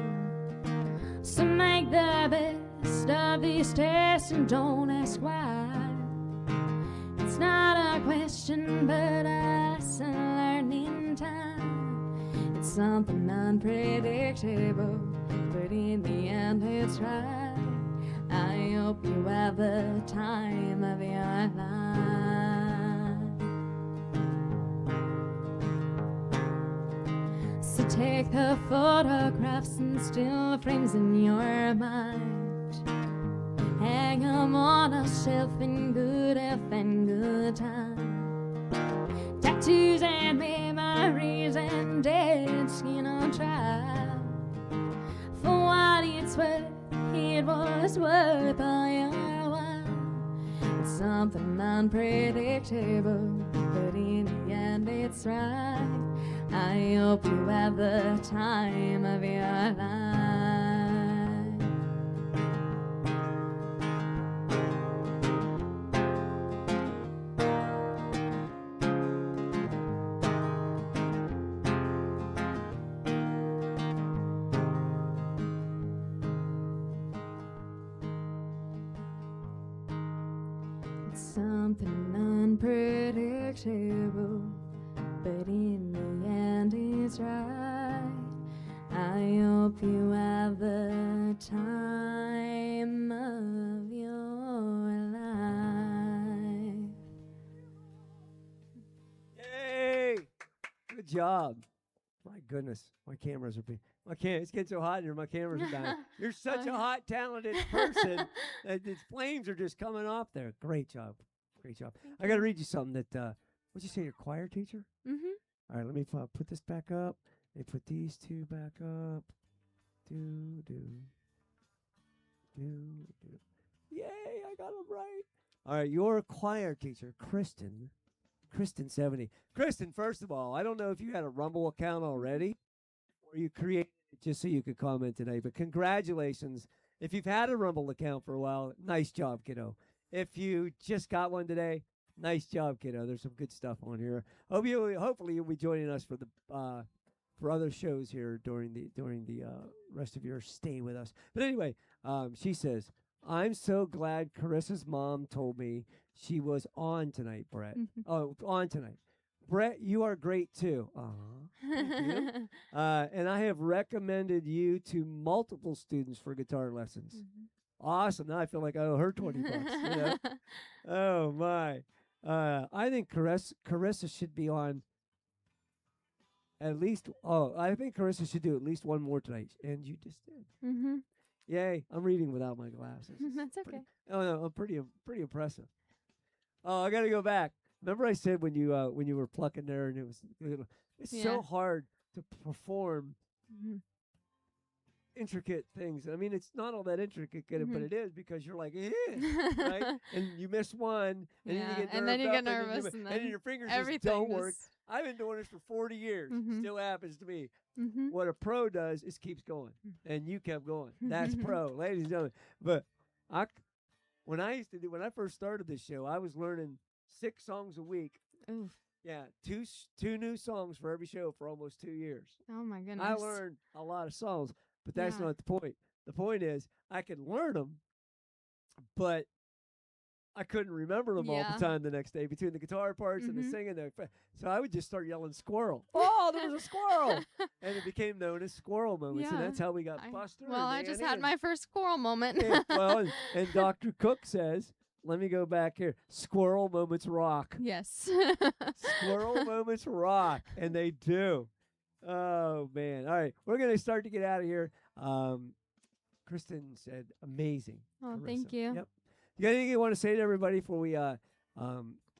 So make the best of these tests and don't ask why. It's not a question, but a lesson learned in time. It's something unpredictable, but in the end it's right. I hope you have the time of your life. So take the photographs and still frames in your mind. Hang 'em on a shelf in good health and good time. Tattoos and memories and dead skin on trial. For what it's worth, it was worth all your while. It's something unpredictable, but in the end it's right. I hope you have the time of your life. It's something unpredictable, but in the end it's right. I hope you have the time of your life.
Yay! Good job. My goodness, my cameras are being. It's getting so hot in here. My cameras are dying. You're such a hot, talented person that the flames are just coming off there. Great job, great job. I got to read you something that. What'd you say? Your choir teacher?
Mm-hmm.
All right, let me put this back up. Let me put these two back up. Do. Yay! I got them right. All right, your choir teacher, Kristen 70. Kristen, first of all, I don't know if you had a Rumble account already or you created it just so you could comment today, but congratulations. If you've had a Rumble account for a while, nice job, kiddo. If you just got one today, nice job, kiddo. There's some good stuff on here. Hopefully you'll be joining us for the for other shows here during the rest of your stay with us. But anyway, she says, I'm so glad Carissa's mom told me she was on tonight, Brett. Oh, on tonight. Brett, you are great too. Thank you. And I have recommended you to multiple students for guitar lessons. Awesome. Now I feel like I owe her $20. You know? Oh my. I think Carissa should be on at least. I think Carissa should do at least one more tonight, and you just did.
Mm-hmm.
Yay! I'm reading without my glasses.
That's okay.
I'm pretty impressive. Oh, I got to go back. Remember I said when you were plucking there, and it's so hard to perform intricate things. I mean, it's not all that intricate, but it is because you're like, right? And you miss one, and then you get nervous, and then your fingers just don't work. I've been doing this for 40 years. Still happens to me. What a pro does is keeps going, and you kept going. That's pro, ladies and gentlemen. But when I first started this show, I was learning 6 songs a week.
Oof.
Yeah, two new songs for every show for almost 2 years.
Oh my goodness.
I learned a lot of songs, but that's not the point. The point is I could learn them, but I couldn't remember them all the time the next day between the guitar parts and the singing. So I would just start yelling squirrel. Oh, there was a squirrel. And it became known as Squirrel Moments. And that's how we got Buster.
Well, I just had my first squirrel moment.
And Dr. Cook says, let me go back here. Squirrel Moments rock.
Yes.
Squirrel Moments rock. And they do. Oh, man. All right. We're going to start to get out of here. Kristen said, amazing.
Oh,
Carissa.
Thank you.
Yep. You got anything you want to say to everybody before we I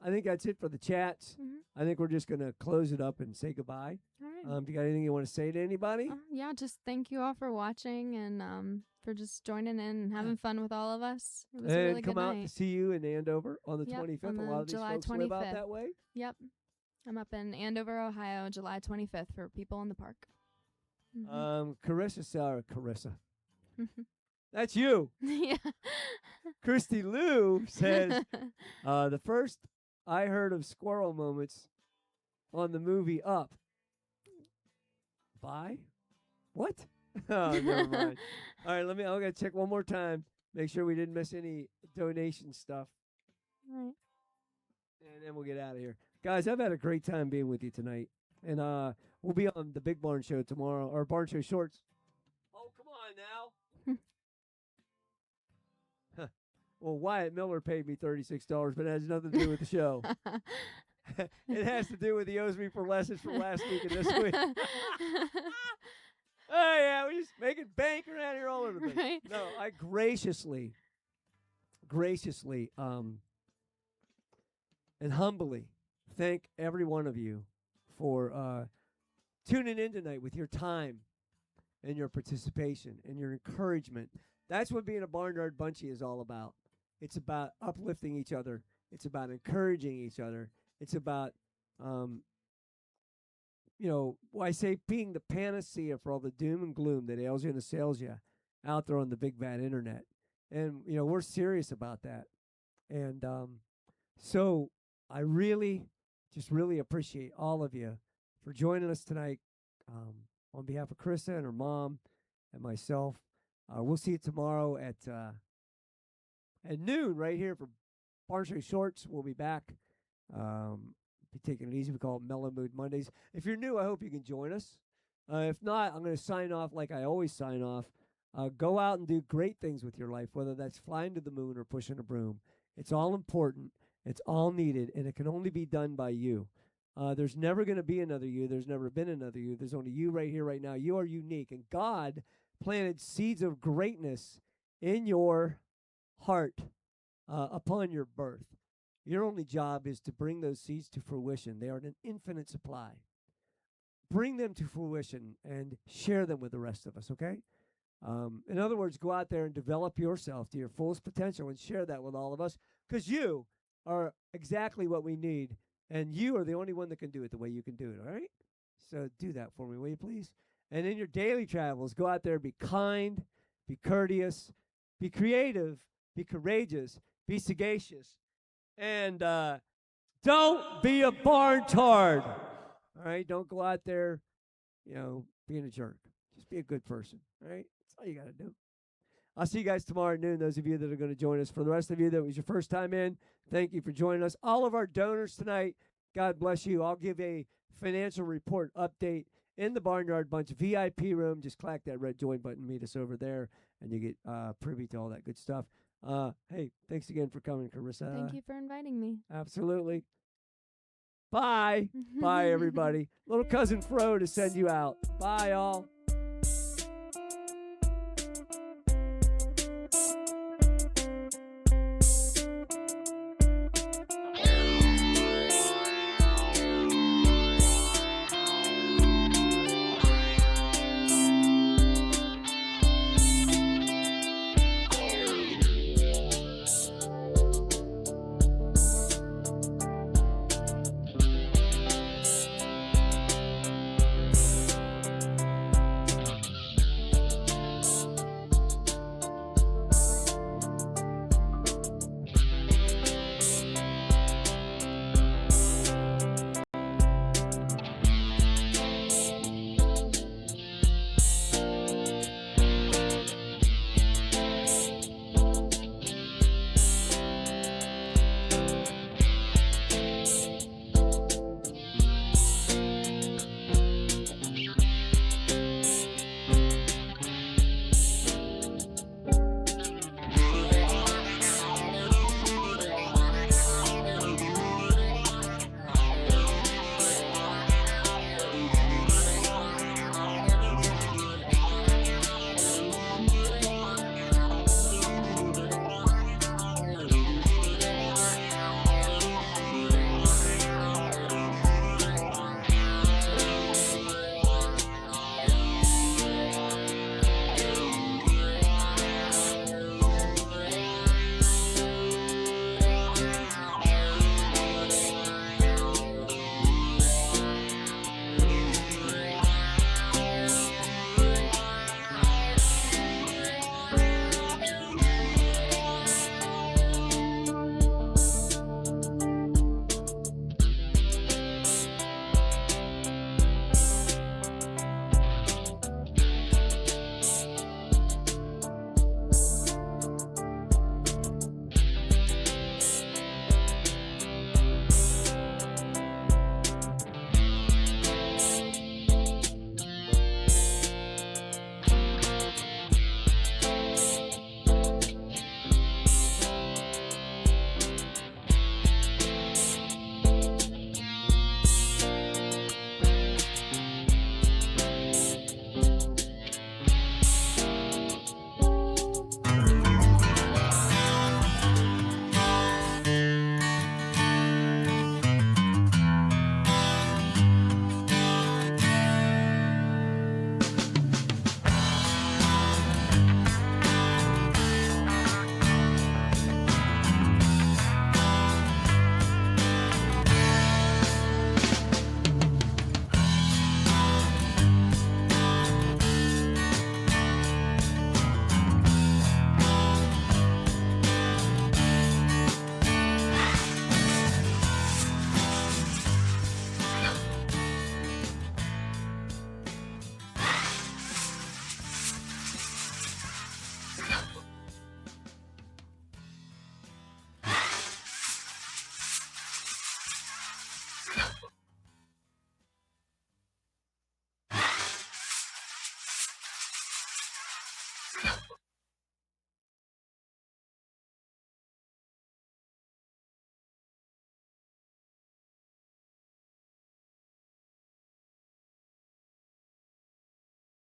think that's it for the chats. I think we're just going to close it up and say goodbye.
All right.
Do you got anything you want to say to anybody?
Yeah, just thank you all for watching and for just joining in and having fun with all of us. It was a really good night.
Come out to see you in Andover on the 25th.
On
a lot of these
July
folks
25th.
live out that way.
Yep. I'm up in Andover, Ohio, July 25th for people in the park.
Carissa. That's you.
Yeah.
Christy Lou says the first I heard of squirrel moments on the movie Up. Bye? What? Oh, never mind. All right, I'm gonna check one more time. Make sure we didn't miss any donation stuff.
Right.
And then we'll get out of here. Guys, I've had a great time being with you tonight. And we'll be on the Big Barn Show tomorrow, or Barn Show Shorts. Oh, come on now. Well, Wyatt Miller paid me $36, but it has nothing to do with the show. It has to do with he owes me for lessons from last week and this week. Oh, yeah, we just making bank around here all over the place.
Right.
No, I graciously, and humbly thank every one of you for tuning in tonight with your time and your participation and your encouragement. That's what being a Barnyard Bunchy is all about. It's about uplifting each other. It's about encouraging each other. It's about, I say being the panacea for all the doom and gloom that ails you and assails you out there on the big bad internet. And, we're serious about that. And so I really appreciate all of you for joining us tonight on behalf of Carissa and her mom and myself. We'll see you tomorrow at noon right here for Barn Show Shorts. We'll be back. Be taking it easy. We call it Mellow Mood Mondays. If you're new, I hope you can join us. If not, I'm going to sign off like I always sign off. Go out and do great things with your life, whether that's flying to the moon or pushing a broom. It's all important. It's all needed, and it can only be done by you. There's never going to be another you. There's never been another you. There's only you right here, right now. You are unique, and God planted seeds of greatness in your heart upon your birth. Your only job is to bring those seeds to fruition. They are an infinite supply. Bring them to fruition and share them with the rest of us, okay? In other words, go out there and develop yourself to your fullest potential and share that with all of us, because you are exactly what we need, and you are the only one that can do it the way you can do it, all right? So do that for me, will you please? And in your daily travels, go out there, be kind, be courteous, be creative, be courageous, be sagacious, and don't be a barntard. All right? Don't go out there, being a jerk. Just be a good person. All right? That's all you got to do. I'll see you guys tomorrow at noon, those of you that are going to join us. For the rest of you that was your first time in, thank you for joining us. All of our donors tonight, God bless you. I'll give a financial report update in the Barnyard Bunch VIP room. Just click that red join button, meet us over there, and you get privy to all that good stuff. Hey, thanks again for coming, Carissa.
Thank you for inviting me.
Absolutely. Bye. Bye, everybody. Little cousin Fro to send you out. Bye, all.